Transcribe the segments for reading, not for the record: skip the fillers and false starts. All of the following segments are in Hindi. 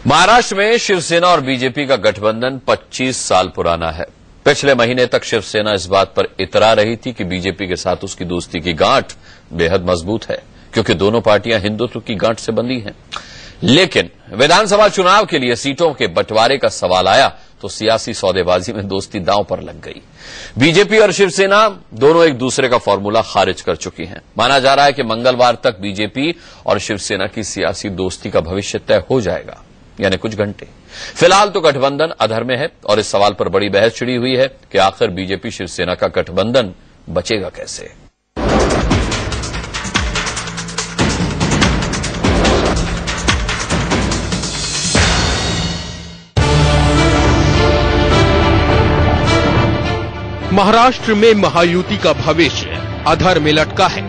महाराष्ट्र में शिवसेना और बीजेपी का गठबंधन 25 साल पुराना है। पिछले महीने तक शिवसेना इस बात पर इतरा रही थी कि बीजेपी के साथ उसकी दोस्ती की गांठ बेहद मजबूत है, क्योंकि दोनों पार्टियां हिंदुत्व की गांठ से बंधी हैं। लेकिन विधानसभा चुनाव के लिए सीटों के बंटवारे का सवाल आया तो सियासी सौदेबाजी में दोस्ती दांव पर लग गई। बीजेपी और शिवसेना दोनों एक दूसरे का फॉर्मूला खारिज कर चुकी हैं। माना जा रहा है कि मंगलवार तक बीजेपी और शिवसेना की सियासी दोस्ती का भविष्य तय हो जाएगा, यानी कुछ घंटे। फिलहाल तो गठबंधन अधर में है और इस सवाल पर बड़ी बहस छिड़ी हुई है कि आखिर बीजेपी शिवसेना का गठबंधन बचेगा कैसे। महाराष्ट्र में महायुति का भविष्य अधर में लटका है।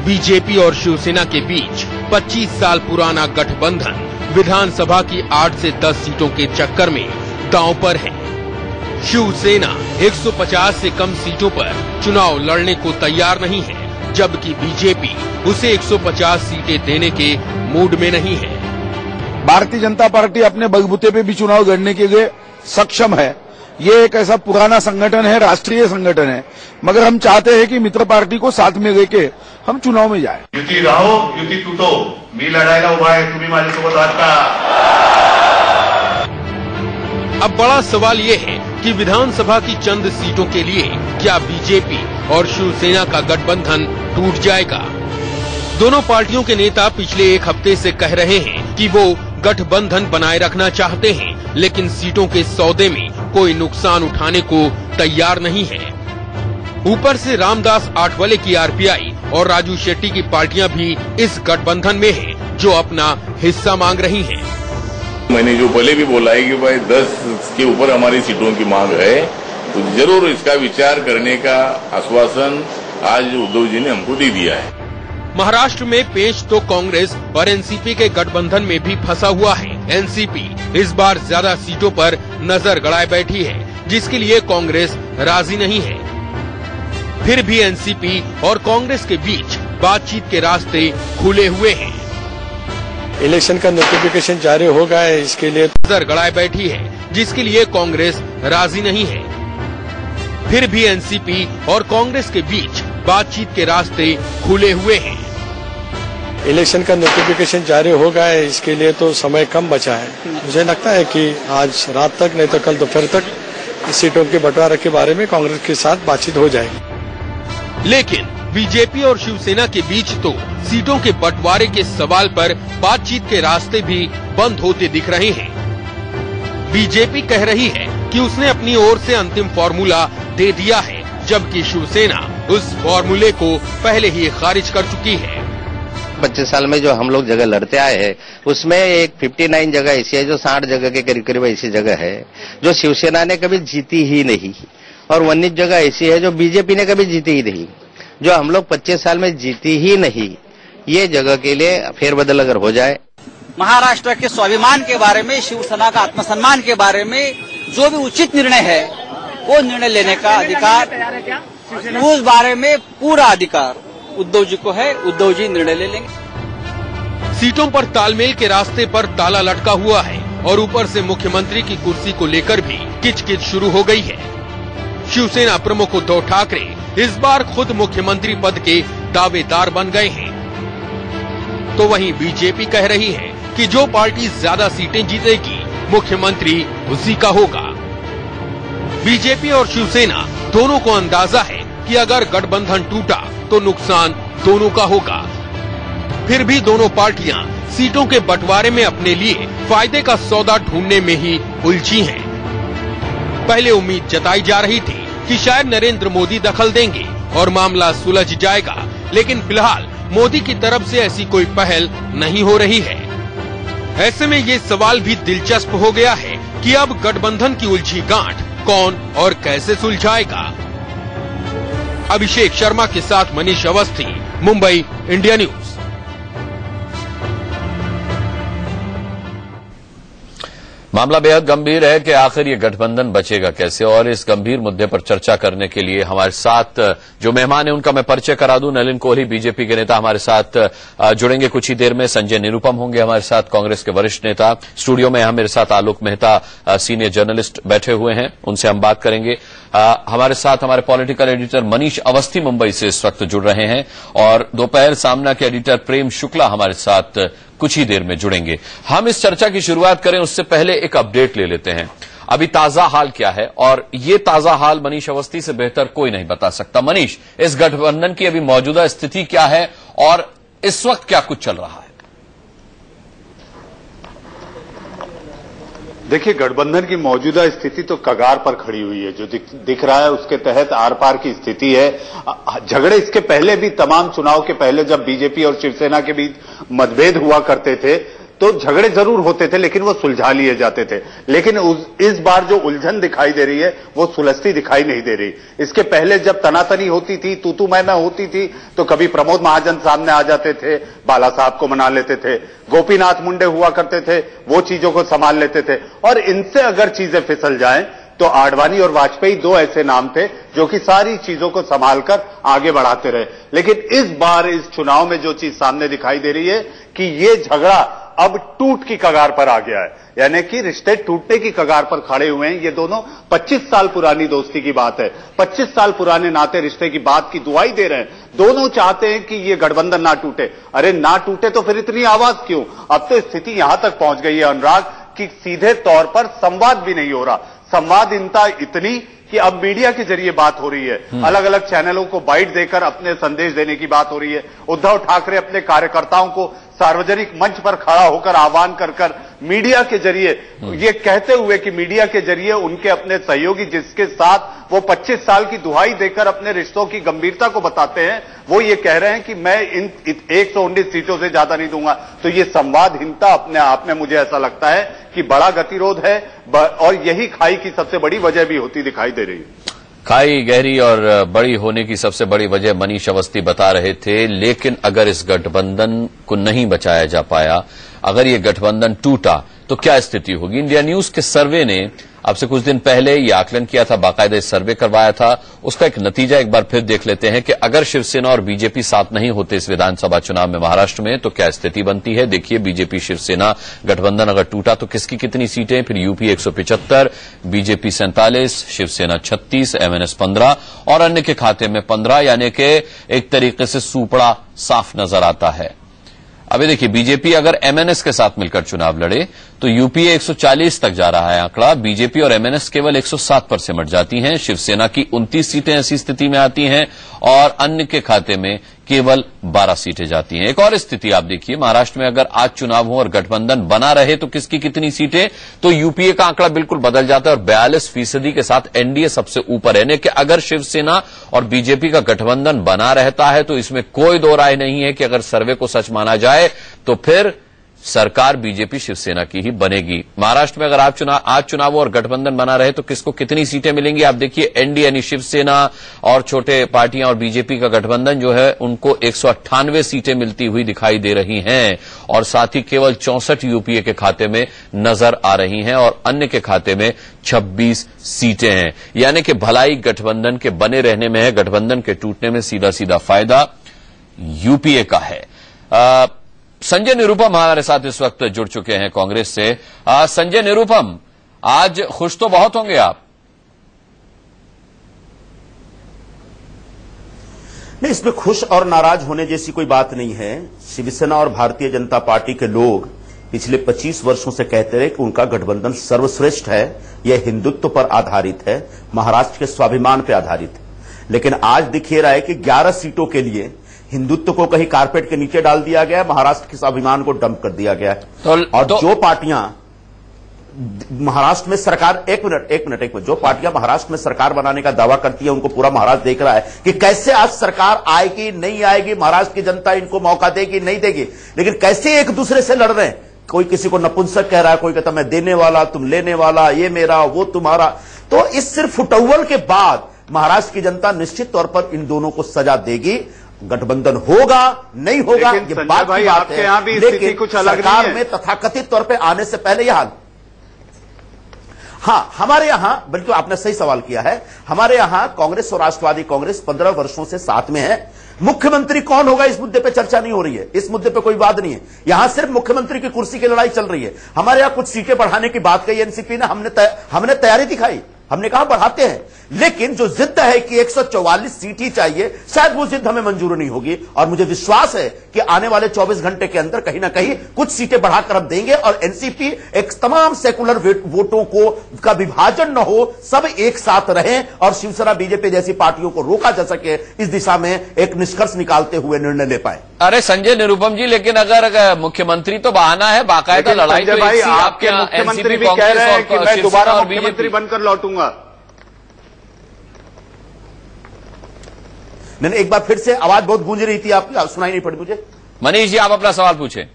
बीजेपी और शिवसेना के बीच 25 साल पुराना गठबंधन विधानसभा की 8 से 10 सीटों के चक्कर में दांव पर है। शिवसेना 150 से कम सीटों पर चुनाव लड़ने को तैयार नहीं है, जबकि बीजेपी उसे 150 सीटें देने के मूड में नहीं है। भारतीय जनता पार्टी अपने बलबूते पे भी चुनाव लड़ने के लिए सक्षम है। ये एक ऐसा पुराना संगठन है, राष्ट्रीय संगठन है, मगर हम चाहते हैं कि मित्र पार्टी को साथ में लेके हम चुनाव में जाएं। युती राहो युती तुटो, मी लढायला उभा आहे, तुम्ही माझ्यासोबत आहात का? अब बड़ा सवाल ये है कि विधानसभा की चंद सीटों के लिए क्या बीजेपी और शिवसेना का गठबंधन टूट जाएगा। दोनों पार्टियों के नेता पिछले एक हफ्ते से कह रहे हैं कि वो गठबंधन बनाए रखना चाहते हैं, लेकिन सीटों के सौदे में कोई नुकसान उठाने को तैयार नहीं है। ऊपर से रामदास आठवले की आरपीआई और राजू शेट्टी की पार्टियां भी इस गठबंधन में हैं, जो अपना हिस्सा मांग रही हैं। मैंने जो पहले भी बोला है कि भाई 10 के ऊपर हमारी सीटों की मांग है, तो जरूर इसका विचार करने का आश्वासन आज उद्धव जी ने हमको दे दिया है। महाराष्ट्र में पेच तो कांग्रेस और एनसीपी के गठबंधन में भी फंसा हुआ है। एनसीपी इस बार ज्यादा सीटों पर नजर गड़ाए बैठी है, जिसके लिए कांग्रेस राजी नहीं है। फिर भी एनसीपी और कांग्रेस के बीच बातचीत के रास्ते खुले हुए हैं। इलेक्शन का नोटिफिकेशन जारी हो गया है, इसके लिए नजर गड़ाए बैठी है, जिसके लिए कांग्रेस राजी नहीं है। फिर भी एनसीपी और कांग्रेस के बीच बातचीत के रास्ते खुले हुए हैं। इलेक्शन का नोटिफिकेशन जारी हो गया है, इसके लिए तो समय कम बचा है। मुझे लगता है कि आज रात तक नहीं तो कल दोपहर तक सीटों के बंटवारे के बारे में कांग्रेस के साथ बातचीत हो जाएगी। लेकिन बीजेपी और शिवसेना के बीच तो सीटों के बंटवारे के सवाल पर बातचीत के रास्ते भी बंद होते दिख रहे हैं। बीजेपी कह रही है कि उसने अपनी ओर से अंतिम फॉर्मूला दे दिया है, जबकि शिवसेना उस फॉर्मूले को पहले ही खारिज कर चुकी है। 25 साल में जो हम लोग जगह लड़ते आए हैं, उसमें एक 59 जगह ऐसी है जो 60 जगह के करीब करीब ऐसी जगह है जो शिवसेना ने कभी जीती ही नहीं, और 19 जगह ऐसी है जो बीजेपी ने कभी जीती ही नहीं, जो हम लोग 25 साल में जीती ही नहीं। ये जगह के लिए फेरबदल अगर हो जाए, महाराष्ट्र के स्वाभिमान के बारे में, शिवसेना का आत्मसम्मान के बारे में जो भी उचित निर्णय है, वो निर्णय लेने का अधिकार, उस बारे में पूरा अधिकार उद्धव जी को है। उद्धव जी निर्णय ले लेंगे। सीटों पर तालमेल के रास्ते पर ताला लटका हुआ है और ऊपर से मुख्यमंत्री की कुर्सी को लेकर भी किचकिच शुरू हो गई है। शिवसेना प्रमुख उद्धव ठाकरे इस बार खुद मुख्यमंत्री पद के दावेदार बन गए हैं, तो वहीं बीजेपी कह रही है कि जो पार्टी ज्यादा सीटें जीतेगी, मुख्यमंत्री उसी का होगा। बीजेपी और शिवसेना दोनों को अंदाजा है कि अगर गठबंधन टूटा तो नुकसान दोनों का होगा। फिर भी दोनों पार्टियां सीटों के बंटवारे में अपने लिए फायदे का सौदा ढूंढने में ही उलझी हैं। पहले उम्मीद जताई जा रही थी कि शायद नरेंद्र मोदी दखल देंगे और मामला सुलझ जाएगा, लेकिन फिलहाल मोदी की तरफ से ऐसी कोई पहल नहीं हो रही है। ऐसे में ये सवाल भी दिलचस्प हो गया है कि अब गठबंधन की उलझी गांठ कौन और कैसे सुलझाएगा। अभिषेक शर्मा के साथ मनीष अवस्थी, मुंबई, इंडिया न्यूज। मामला बेहद गंभीर है कि आखिर ये गठबंधन बचेगा कैसे, और इस गंभीर मुद्दे पर चर्चा करने के लिए हमारे साथ जो मेहमान है उनका मैं परिचय करा दूं। नलिन कोहली बीजेपी के नेता हमारे साथ जुड़ेंगे कुछ ही देर में। संजय निरुपम होंगे हमारे साथ, कांग्रेस के वरिष्ठ नेता। स्टूडियो में यहां मेरे साथ आलोक मेहता सीनियर जर्नलिस्ट बैठे हुए हैं, उनसे हम बात करेंगे। हमारे साथ हमारे पॉलिटिकल एडिटर मनीष अवस्थी मुंबई से इस वक्त जुड़ रहे हैं, और दोपहर सामना के एडिटर प्रेम शुक्ला हमारे साथ कुछ ही देर में जुड़ेंगे। हम इस चर्चा की शुरुआत करें उससे पहले एक अपडेट ले लेते हैं। अभी ताजा हाल क्या है, और ये ताजा हाल मनीष अवस्थी से बेहतर कोई नहीं बता सकता। मनीष, इस गठबंधन की अभी मौजूदा स्थिति क्या है और इस वक्त क्या कुछ चल रहा है? देखिए, गठबंधन की मौजूदा स्थिति तो कगार पर खड़ी हुई है। जो दिख रहा है उसके तहत आर पार की स्थिति है। झगड़े इसके पहले भी, तमाम चुनाव के पहले जब बीजेपी और शिवसेना के बीच मतभेद हुआ करते थे तो झगड़े जरूर होते थे, लेकिन वो सुलझा लिए जाते थे। लेकिन इस बार जो उलझन दिखाई दे रही है वो सुलझती दिखाई नहीं दे रही। इसके पहले जब तनातनी होती थी, तू मैं होती थी, तो कभी प्रमोद महाजन सामने आ जाते थे, बाला साहब को मना लेते थे, गोपीनाथ मुंडे हुआ करते थे, वो चीजों को संभाल लेते थे। और इनसे अगर चीजें फिसल जाएं तो आडवाणी और वाजपेयी दो ऐसे नाम थे जो कि सारी चीजों को संभालकर आगे बढ़ाते रहे। लेकिन इस बार इस चुनाव में जो चीज सामने दिखाई दे रही है कि ये झगड़ा अब टूट की कगार पर आ गया है, यानी कि रिश्ते टूटने की कगार पर खड़े हुए हैं। ये दोनों 25 साल पुरानी दोस्ती की बात है, 25 साल पुराने नाते रिश्ते की बात की दुहाई दे रहे हैं। दोनों चाहते हैं कि ये गठबंधन ना टूटे। अरे ना टूटे तो फिर इतनी आवाज क्यों? अब तो स्थिति यहां तक पहुंच गई है अनुराग कि सीधे तौर पर संवाद भी नहीं हो रहा। संवादहीनता इतनी कि अब मीडिया के जरिए बात हो रही है, अलग अलग चैनलों को बाइट देकर अपने संदेश देने की बात हो रही है। उद्धव ठाकरे अपने कार्यकर्ताओं को सार्वजनिक मंच पर खड़ा होकर आह्वान कर मीडिया के जरिए ये कहते हुए कि मीडिया के जरिए उनके अपने सहयोगी जिसके साथ वो 25 साल की दुहाई देकर अपने रिश्तों की गंभीरता को बताते हैं, वो ये कह रहे हैं कि मैं इन 119 सीटों से ज्यादा नहीं दूंगा। तो ये संवादहीनता अपने आप में मुझे ऐसा लगता है कि बड़ा गतिरोध है, और यही खाई की सबसे बड़ी वजह भी होती दिखाई दे रही है। खाई गहरी और बड़ी होने की सबसे बड़ी वजह मनीष अवस्थी बता रहे थे। लेकिन अगर इस गठबंधन को नहीं बचाया जा पाया, अगर ये गठबंधन टूटा तो क्या स्थिति होगी? इंडिया न्यूज के सर्वे ने अब से कुछ दिन पहले ये आकलन किया था, बाकायदा सर्वे करवाया था। उसका एक नतीजा एक बार फिर देख लेते हैं कि अगर शिवसेना और बीजेपी साथ नहीं होते इस विधानसभा चुनाव में महाराष्ट्र में तो क्या स्थिति बनती है। देखिए, बीजेपी शिवसेना गठबंधन अगर टूटा तो किसकी कितनी सीटें? फिर यूपी 175, बीजेपी 47, शिवसेना 36, एमएनएस 15 और अन्य के खाते में 15, यानी कि एक तरीके से सूपड़ा साफ नजर आता है। अभी देखिए, बीजेपी अगर एमएनएस के साथ मिलकर चुनाव लड़े तो यूपीए 140 तक जा रहा है आंकड़ा। बीजेपी और एमएनएस केवल 107 पर सिमट जाती हैं। शिवसेना की 29 सीटें ऐसी स्थिति में आती हैं और अन्य के खाते में केवल 12 सीटें जाती हैं। एक और स्थिति आप देखिए, महाराष्ट्र में अगर आज चुनाव हो और गठबंधन बना रहे तो किसकी कितनी सीटें? तो यूपीए का आंकड़ा बिल्कुल बदल जाता है और 42% के साथ एनडीए सबसे ऊपर है। यानी कि अगर शिवसेना और बीजेपी का गठबंधन बना रहता है तो इसमें कोई दो राय नहीं है कि अगर सर्वे को सच माना जाए तो फिर सरकार बीजेपी शिवसेना की ही बनेगी। महाराष्ट्र में अगर आज चुनाव और गठबंधन बना रहे तो किसको कितनी सीटें मिलेंगी? आप देखिए, एनडीए यानी शिवसेना और छोटे पार्टियां और बीजेपी का गठबंधन जो है उनको 198 सीटें मिलती हुई दिखाई दे रही हैं, और साथ ही केवल 64 यूपीए के खाते में नजर आ रही हैं और अन्य के खाते में 26 सीटें हैं। यानी कि भलाई गठबंधन के बने रहने में है, गठबंधन के टूटने में सीधा सीधा फायदा यूपीए का है। संजय निरुपम हमारे साथ इस वक्त जुड़ चुके हैं कांग्रेस से। संजय निरुपम, आज खुश तो बहुत होंगे आप? नहीं, इसमें खुश और नाराज होने जैसी कोई बात नहीं है। शिवसेना और भारतीय जनता पार्टी के लोग पिछले 25 वर्षों से कहते रहे कि उनका गठबंधन सर्वश्रेष्ठ है, यह हिंदुत्व पर आधारित है, महाराष्ट्र के स्वाभिमान पर आधारित है। लेकिन आज दिख रहा है कि 11 सीटों के लिए हिंदुत्व को कहीं कारपेट के नीचे डाल दिया गया है, महाराष्ट्र के स्वाभिमान को डंप कर दिया गया है। जो पार्टियां महाराष्ट्र में सरकार एक मिनट जो पार्टियां महाराष्ट्र में सरकार बनाने का दावा करती है उनको पूरा महाराष्ट्र देख रहा है कि कैसे आज सरकार आएगी नहीं आएगी, महाराष्ट्र की जनता इनको मौका देगी नहीं देगी, लेकिन कैसे एक दूसरे से लड़ रहे हैं। कोई किसी को नपुंसक कह रहा है, कोई कहता मैं देने वाला तुम लेने वाला, ये मेरा वो तुम्हारा। तो इस सिर्फ फुटअव्वल के बाद महाराष्ट्र की जनता निश्चित तौर पर इन दोनों को सजा देगी। गठबंधन होगा नहीं होगा ये बात की बात है, लेकिन कुछ अलग सरकार में तथाकथित तौर पे आने से पहले यह हाल हाँ, हमारे यहां, बिल्कुल आपने सही सवाल किया है, हमारे यहां कांग्रेस और राष्ट्रवादी कांग्रेस 15 वर्षों से साथ में है। मुख्यमंत्री कौन होगा इस मुद्दे पे चर्चा नहीं हो रही है, इस मुद्दे पे कोई वाद नहीं है, यहां सिर्फ मुख्यमंत्री की कुर्सी की लड़ाई चल रही है। हमारे यहां कुछ सीटें बढ़ाने की बात कही एनसीपी ने, हमने तैयारी दिखाई, हमने कहा बढ़ाते हैं, लेकिन जो जिद है कि 144 सीट ही चाहिए, शायद वो जिद हमें मंजूर नहीं होगी। और मुझे विश्वास है कि आने वाले 24 घंटे के अंदर कहीं ना कहीं कुछ सीटें बढ़ाकर हम देंगे और एनसीपी एक तमाम सेकुलर वोटों को का विभाजन न हो, सब एक साथ रहें और शिवसेना बीजेपी जैसी पार्टियों को रोका जा सके, इस दिशा में एक निष्कर्ष निकालते हुए निर्णय ले पाए। अरे संजय निरुपम जी, लेकिन अगर मुख्यमंत्री तो बहाना है, बाकायदा लड़ाई तो भाई आपके मुख्यमंत्री भी कह रहे हैं कि मैं दोबारा मुख्यमंत्री बनकर लौटूंगा। नहीं, एक बार फिर से आवाज बहुत गूंज रही थी आपकी, सुनाई नहीं पड़ी मुझे। मनीष जी, आप अपना सवाल पूछें।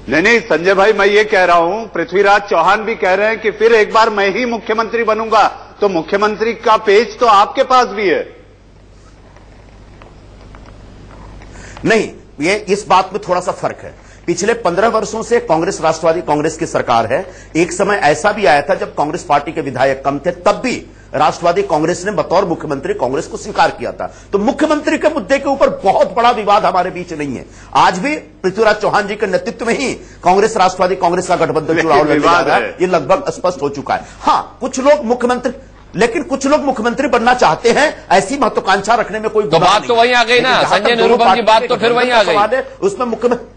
नहीं संजय भाई, मैं ये कह रहा हूं, पृथ्वीराज चौहान भी कह रहे हैं कि फिर एक बार मैं ही मुख्यमंत्री बनूंगा, तो मुख्यमंत्री का पेज तो आपके पास भी है। नहीं, ये इस बात में थोड़ा सा फर्क है। पिछले 15 वर्षों से कांग्रेस राष्ट्रवादी कांग्रेस की सरकार है। एक समय ऐसा भी आया था जब कांग्रेस पार्टी के विधायक कम थे, तब भी राष्ट्रवादी कांग्रेस ने बतौर मुख्यमंत्री कांग्रेस को स्वीकार किया था। तो मुख्यमंत्री के मुद्दे के ऊपर बहुत बड़ा विवाद हमारे बीच नहीं है। आज भी पृथ्वीराज चौहान जी के नेतृत्व में ही कांग्रेस राष्ट्रवादी कांग्रेस का गठबंधन चुनाव लड़ने जा रहा है, ये लगभग स्पष्ट हो चुका है। हाँ, कुछ लोग मुख्यमंत्री बनना चाहते हैं, ऐसी महत्वाकांक्षा रखने में कोई तो बात तो वहीं आ गई ना संजय निरुपम जी, बात तो फिर वहीं आ गई। उसमें मुख्यमंत्री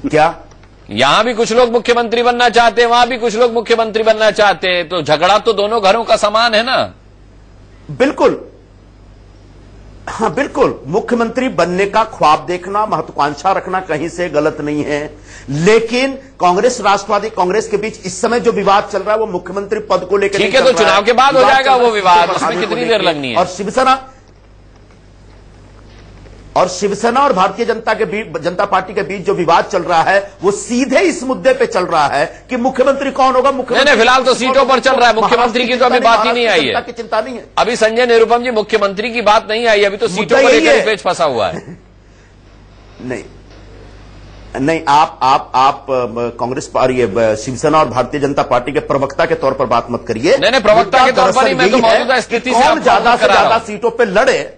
क्या, यहां भी कुछ लोग मुख्यमंत्री बनना चाहते हैं, वहां भी कुछ लोग मुख्यमंत्री बनना चाहते हैं, तो झगड़ा तो दोनों घरों का समान है ना। बिल्कुल, हाँ बिल्कुल, मुख्यमंत्री बनने का ख्वाब देखना, महत्वाकांक्षा रखना कहीं से गलत नहीं है, लेकिन कांग्रेस राष्ट्रवादी कांग्रेस के बीच इस समय जो विवाद चल रहा है वो मुख्यमंत्री पद को लेकर ठीक है, तो चुनाव के बाद हो जाएगा वो विवाद, उसमें कितनी देर लगनी है। और शिवसेना और भारतीय जनता पार्टी के बीच जो विवाद चल रहा है वो सीधे इस मुद्दे पे चल रहा है कि मुख्यमंत्री कौन होगा। मुख्यमंत्री फिलहाल तो सीटों पर चल रहा है, मुख्यमंत्री की तो अभी बात ही नहीं आई है, की चिंता नहीं है अभी। संजय निरुपम जी, मुख्यमंत्री की बात नहीं आई, अभी तो सीटों पर एक पेच फंसा हुआ है। नहीं, आप कांग्रेस पार्टी, शिवसेना और भारतीय जनता पार्टी के प्रवक्ता के तौर पर बात मत करिए। नहीं, प्रवक्ता के तौर पर ही, मैं तो मौजूदा स्थिति से ज्यादा सीटों पर लड़े।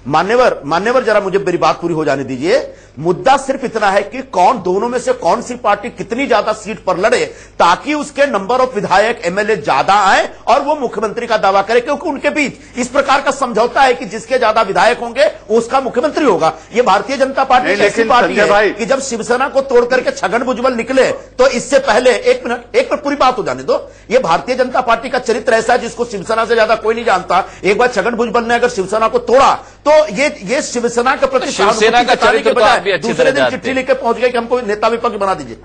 मान्यवर जरा मुझे मेरी बात पूरी हो जाने दीजिए। मुद्दा सिर्फ इतना है कि दोनों में से कौन सी पार्टी कितनी ज्यादा सीट पर लड़े, ताकि उसके नंबर ऑफ विधायक एमएलए ज्यादा आए और वो मुख्यमंत्री का दावा करे, क्योंकि उनके बीच इस प्रकार का समझौता है कि जिसके ज्यादा विधायक होंगे उसका मुख्यमंत्री होगा। ये भारतीय जनता पार्टी ऐसी पार्टी है कि जब शिवसेना को तोड़ करके छगन भुजबल निकले, तो इससे पहले एक मिनट पूरी बात हो जाने दो। ये भारतीय जनता पार्टी का चरित्र ऐसा है जिसको शिवसेना से ज्यादा कोई नहीं जानता। एक बार छगन भुजबल ने अगर शिवसेना को तोड़ा तो ये शिवसेना के प्रति शिवसेना का चरित्र तो आप भी अच्छी दूसरे दिन चिट्ठी लिख के पहुंच गए कि हमको नेता विपक्ष बना दीजिए।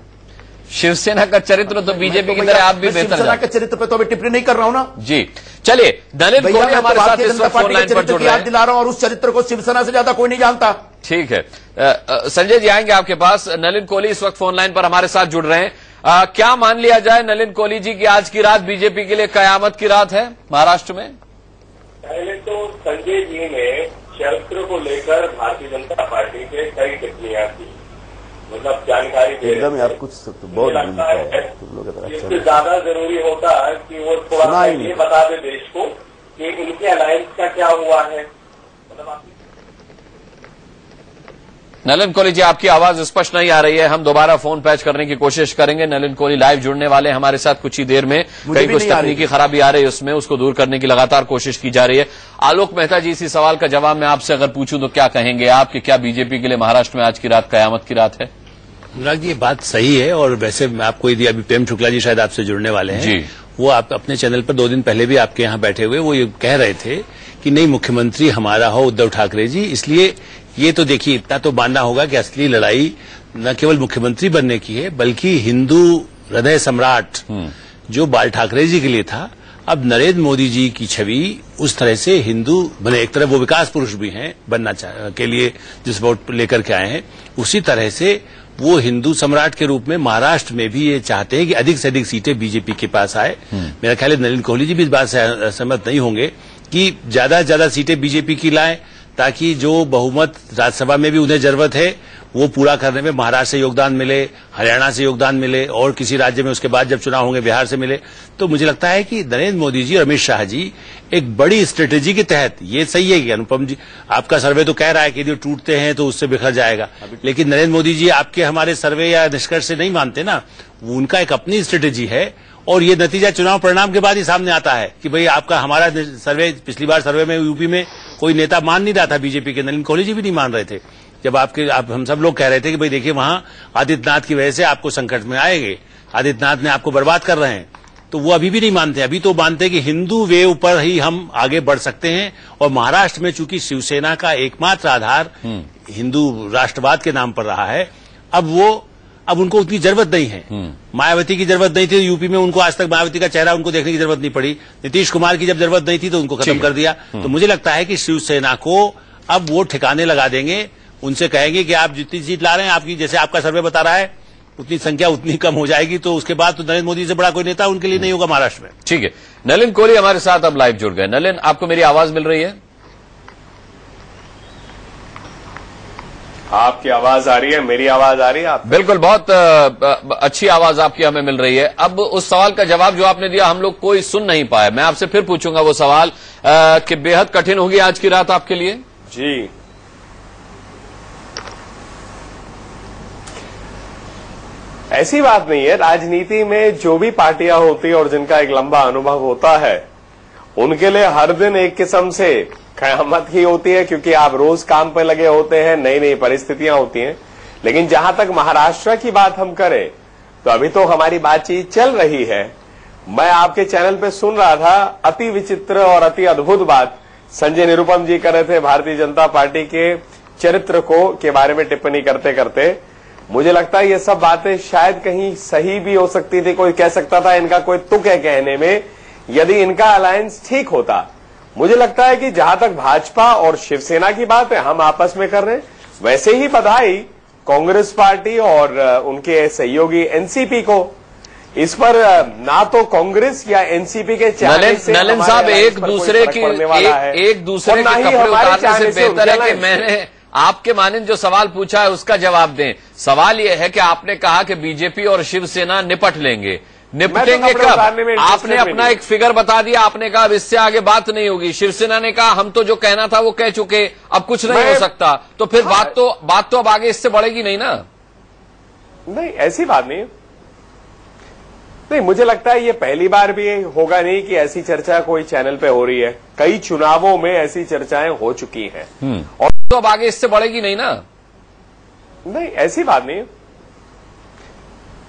शिवसेना का चरित्र तो बीजेपी की तरह आप भी बेहतर शिवसेना के चरित्र पे तो अभी टिप्पणी नहीं कर रहा हूं ना जी। चलिए, नलिन कोहली हमारे साथ इस वक्त फोन लाइन पर जुड़ रहे हैं। दिला रहा हूं और उस चरित्र को शिवसेना से ज्यादा कोई नहीं जानता। ठीक है, संजय जी आएंगे आपके पास। नलिन कोहली इस वक्त फोन लाइन पर हमारे साथ जुड़ रहे हैं। क्या मान लिया जाए नलिन कोहली जी की आज की रात बीजेपी के लिए कयामत की रात है महाराष्ट्र में? पहले तो संजय जी ने चरित्र को लेकर भारतीय जनता पार्टी के कई टिप्पणियां की, मतलब जानकारी दे एकदम यार कुछ बहुत लगता है इससे ज्यादा जरूरी होता है कि वो थोड़ा ये बता दे देश को कि इनके अलायंस का क्या हुआ है। मतलब नलिन कोहली जी, आपकी आवाज स्पष्ट नहीं आ रही है, हम दोबारा फोन पैच करने की कोशिश करेंगे। नलिन कोहली लाइव जुड़ने वाले हमारे साथ कुछ ही देर में। कई कुछ तकनीकी खराबी आ रही है उसमें, उसको दूर करने की लगातार कोशिश की जा रही है। आलोक मेहता जी, इसी सवाल का जवाब मैं आपसे अगर पूछूं तो क्या कहेंगे आप कि क्या बीजेपी के लिए महाराष्ट्र में आज की रात कयामत की रात है? अनुराग जी, ये बात सही है। और वैसे मैं आपको यदि अभी प्रेम शुक्ला जी शायद आपसे जुड़ने वाले हैं जी, वो आप अपने चैनल पर 2 दिन पहले भी आपके यहाँ बैठे हुए वो ये कह रहे थे कि नहीं, मुख्यमंत्री हमारा हो उद्धव ठाकरे जी। इसलिए ये तो देखिए, इतना तो मानना होगा कि असली लड़ाई न केवल मुख्यमंत्री बनने की है, बल्कि हिंदू हृदय सम्राट जो बाल ठाकरे जी के लिए था, अब नरेंद्र मोदी जी की छवि उस तरह से हिंदू बने, एक तरफ वो विकास पुरुष भी हैं बनना के लिए जिस वोट लेकर के आए हैं, उसी तरह से वो हिंदू सम्राट के रूप में महाराष्ट्र में भी ये चाहते हैं कि अधिक से अधिक सीटें बीजेपी के पास आए। मेरा ख्याल है नलिन कोहली जी भी इस बात से सहमत नहीं होंगे कि ज्यादा से ज्यादा सीटें बीजेपी की लाएं, ताकि जो बहुमत राज्यसभा में भी उन्हें जरूरत है वो पूरा करने में महाराष्ट्र से योगदान मिले, हरियाणा से योगदान मिले और किसी राज्य में उसके बाद जब चुनाव होंगे बिहार से मिले। तो मुझे लगता है कि नरेंद्र मोदी जी और अमित शाह जी एक बड़ी स्ट्रेटेजी के तहत, ये सही है कि अनुपम जी आपका सर्वे तो कह रहा है कि यदि टूटते हैं तो उससे बिखर जाएगा, लेकिन नरेंद्र मोदी जी आपके हमारे सर्वे या निष्कर्ष से नहीं मानते ना, उनका एक अपनी स्ट्रेटेजी है और ये नतीजा चुनाव परिणाम के बाद ही सामने आता है कि भाई आपका हमारा सर्वे, पिछली बार सर्वे में यूपी में कोई नेता मान नहीं रहा था, बीजेपी के नलिन कोहली जी भी नहीं मान रहे थे, जब हम सब लोग कह रहे थे कि भाई देखिए वहां आदित्यनाथ की वजह से आपको संकट में आएंगे, आदित्यनाथ ने आपको बर्बाद कर रहे हैं, तो वो अभी भी नहीं मानते। अभी तो मानते हैं कि हिंदू वेव पर ही हम आगे बढ़ सकते हैं और महाराष्ट्र में चूंकि शिवसेना का एकमात्र आधार हिंदू राष्ट्रवाद के नाम पर रहा है, अब उनको उतनी जरूरत नहीं है। मायावती की जरूरत नहीं थी यूपी में, उनको आज तक मायावती का चेहरा उनको देखने की जरूरत नहीं पड़ी। नीतीश कुमार की जब जरूरत नहीं थी तो उनको खत्म कर दिया। तो मुझे लगता है कि शिवसेना को अब वो ठिकाने लगा देंगे, उनसे कहेंगे कि आप जितनी सीट ला रहे हैं, आपकी जैसे आपका सर्वे बता रहा है उतनी संख्या उतनी कम हो जाएगी, तो उसके बाद तो नरेंद्र मोदी से बड़ा कोई नेता उनके लिए नहीं होगा महाराष्ट्र में। ठीक है, नलिन कोहली हमारे साथ अब लाइव जुड़ गए। नलिन, आपको मेरी आवाज मिल रही है? आपकी आवाज आ रही है, मेरी आवाज आ रही है? आप बिल्कुल, बहुत अच्छी आवाज आपकी हमें मिल रही है। अब उस सवाल का जवाब जो आपने दिया हम लोग कोई सुन नहीं पाए, मैं आपसे फिर पूछूंगा वो सवाल कि बेहद कठिन होगी आज की रात आपके लिए। जी, ऐसी बात नहीं है। राजनीति में जो भी पार्टियां होती है और जिनका एक लंबा अनुभव होता है, उनके लिए हर दिन एक किस्म से कयामत ही होती है, क्योंकि आप रोज काम पे लगे होते हैं, नई नई परिस्थितियां होती हैं। लेकिन जहां तक महाराष्ट्र की बात हम करें तो अभी तो हमारी बातचीत चल रही है। मैं आपके चैनल पे सुन रहा था, अति विचित्र और अति अद्भुत बात संजय निरुपम जी कर रहे थे भारतीय जनता पार्टी के चरित्र के बारे में टिप्पणी करते करते। मुझे लगता है ये सब बातें शायद कहीं सही भी हो सकती थी, कोई कह सकता था इनका कोई तुक है कहने में, यदि इनका अलायंस ठीक होता। मुझे लगता है कि जहां तक भाजपा और शिवसेना की बात है, हम आपस में कर रहे हैं, वैसे ही बधाई कांग्रेस पार्टी और उनके सहयोगी एनसीपी को। इस पर ना तो कांग्रेस या एनसीपी के चाहने से नलिन साहब एक दूसरे के कपड़े उतारने से बेहतर है कि मैंने आपके मानिंद जो सवाल पूछा है उसका जवाब दें। सवाल यह है कि आपने कहा कि बीजेपी और शिवसेना निपट लेंगे, निपटेंगे कब? आपने अपना एक फिगर बता दिया, आपने कहा अब इससे आगे बात नहीं होगी। शिवसेना ने कहा हम तो जो कहना था वो कह चुके, अब कुछ नहीं हो सकता। तो फिर बात तो अब आगे इससे बढ़ेगी नहीं ना? नहीं, ऐसी बात नहीं। नहीं, मुझे लगता है ये पहली बार भी होगा नहीं कि ऐसी चर्चा कोई चैनल पे हो रही है। कई चुनावों में ऐसी चर्चाएं हो चुकी हैं और तो अब आगे इससे बढ़ेगी नहीं ना? नहीं, ऐसी बात नहीं।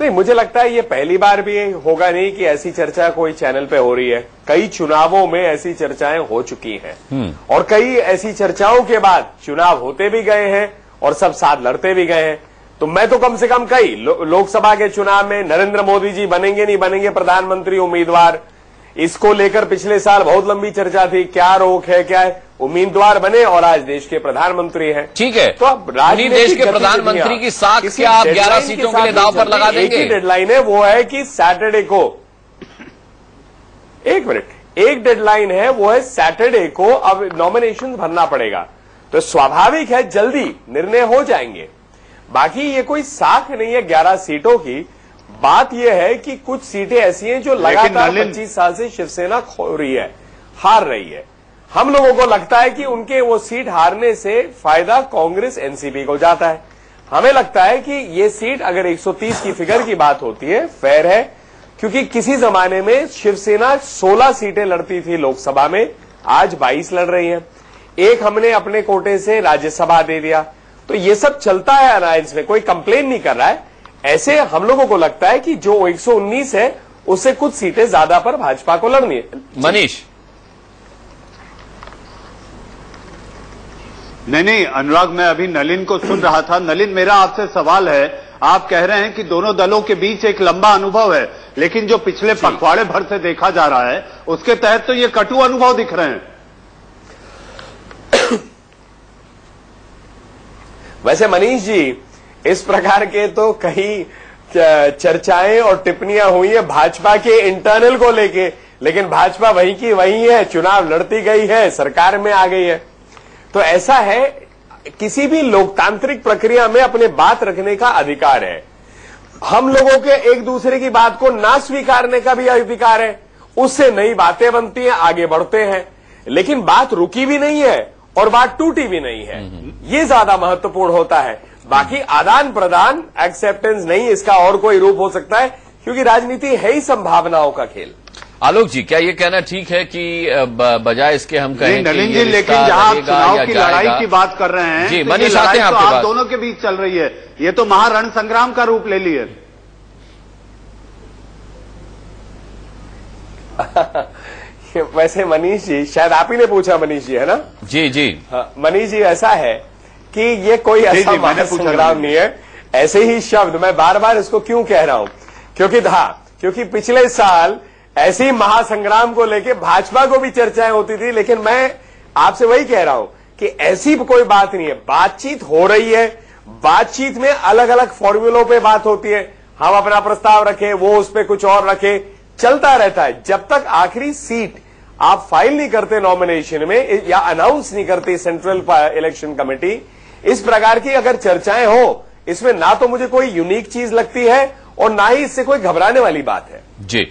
नहीं, मुझे लगता है ये पहली बार भी होगा नहीं कि ऐसी चर्चा कोई चैनल पे हो रही है। कई चुनावों में ऐसी चर्चाएं हो चुकी हैं और कई ऐसी चर्चाओं के बाद चुनाव होते भी गए हैं और सब साथ लड़ते भी गए हैं। तो मैं तो कम से कम कई लोकसभा के चुनाव में नरेंद्र मोदी जी बनेंगे नहीं बनेंगे प्रधानमंत्री उम्मीदवार, इसको लेकर पिछले साल बहुत लंबी चर्चा थी, क्या रोक है, क्या है, उम्मीदवार बने और आज देश के प्रधानमंत्री हैं। ठीक है, तो अब देश के प्रधानमंत्री की साख क्या आप 11 सीटों के लिए दाव पर लगा देंगे? एक ही डेडलाइन है, वो है कि सैटरडे को, एक मिनट, एक डेडलाइन है, वो है सैटरडे को अब नॉमिनेशन भरना पड़ेगा। तो स्वाभाविक है जल्दी निर्णय हो जाएंगे। बाकी ये कोई साख नहीं है 11 सीटों की। बात यह है कि कुछ सीटें ऐसी हैं जो लगातार 25 साल से शिवसेना खो रही है, हार रही है। हम लोगों को लगता है कि उनके वो सीट हारने से फायदा कांग्रेस एनसीपी को जाता है। हमें लगता है कि ये सीट अगर 130 की फिगर की बात होती है, फेयर है, क्योंकि किसी जमाने में शिवसेना 16 सीटें लड़ती थी लोकसभा में, आज 22 लड़ रही है। एक हमने अपने कोटे से राज्यसभा दे दिया। तो ये सब चलता है अलायंस में, कोई कंप्लेन नहीं कर रहा है। ऐसे हम लोगों को लगता है कि जो 119 है उससे कुछ सीटें ज्यादा पर भाजपा को लड़नी है। मनीष, नहीं, अनुराग, मैं अभी नलिन को सुन रहा था। नलिन, मेरा आपसे सवाल है, आप कह रहे हैं कि दोनों दलों के बीच एक लंबा अनुभव है, लेकिन जो पिछले पखवाड़े भर से देखा जा रहा है उसके तहत तो ये कटु अनुभव दिख रहे हैं। वैसे मनीष जी, इस प्रकार के तो कई चर्चाएं और टिप्पणियां हुई है भाजपा के इंटरनल को लेके, लेकिन भाजपा वहीं की वहीं है, चुनाव लड़ती गई है, सरकार में आ गई है। तो ऐसा है, किसी भी लोकतांत्रिक प्रक्रिया में अपने बात रखने का अधिकार है। हम लोगों के एक दूसरे की बात को ना स्वीकारने का भी अधिकार है। उससे नई बातें बनती हैं, आगे बढ़ते हैं, लेकिन बात रुकी भी नहीं है और बात टूटी भी नहीं है। ये ज्यादा महत्वपूर्ण होता है। बाकी आदान प्रदान, एक्सेप्टेंस नहीं, इसका और कोई रूप हो सकता है, क्योंकि राजनीति है ही संभावनाओं का खेल। आलोक जी, क्या ये कहना ठीक है कि बजाय इसके हम कहें नलिन जी, लेकिन जहां आप चुनाव की लड़ाई की बात कर रहे हैं, जी, तो मनीष ये आते हैं लड़ाई तो आपके आप पास। दोनों के बीच चल रही है। ये तो महारण संग्राम का रूप ले लिए। वैसे मनीष जी, शायद आप ही ने पूछा, मनीष जी, है ना? जी जी। हाँ, मनीष जी, ऐसा है कि ये कोई ऐसा महासंग्राम नहीं है। ऐसे ही शब्द मैं बार बार इसको क्यों कह रहा हूं, क्योंकि पिछले साल ऐसे ही महासंग्राम को लेके भाजपा को भी चर्चाएं होती थी, लेकिन मैं आपसे वही कह रहा हूं कि ऐसी कोई बात नहीं है। बातचीत हो रही है, बातचीत में अलग अलग फॉर्मूलों पे बात होती है। हम अपना प्रस्ताव रखें, वो उस पर कुछ और रखे, चलता रहता है। जब तक आखिरी सीट आप फाइल नहीं करते नॉमिनेशन में या अनाउंस नहीं करती सेंट्रल इलेक्शन कमेटी, इस प्रकार की अगर चर्चाएं हो, इसमें ना तो मुझे कोई यूनिक चीज लगती है और ना ही इससे कोई घबराने वाली बात है। जी,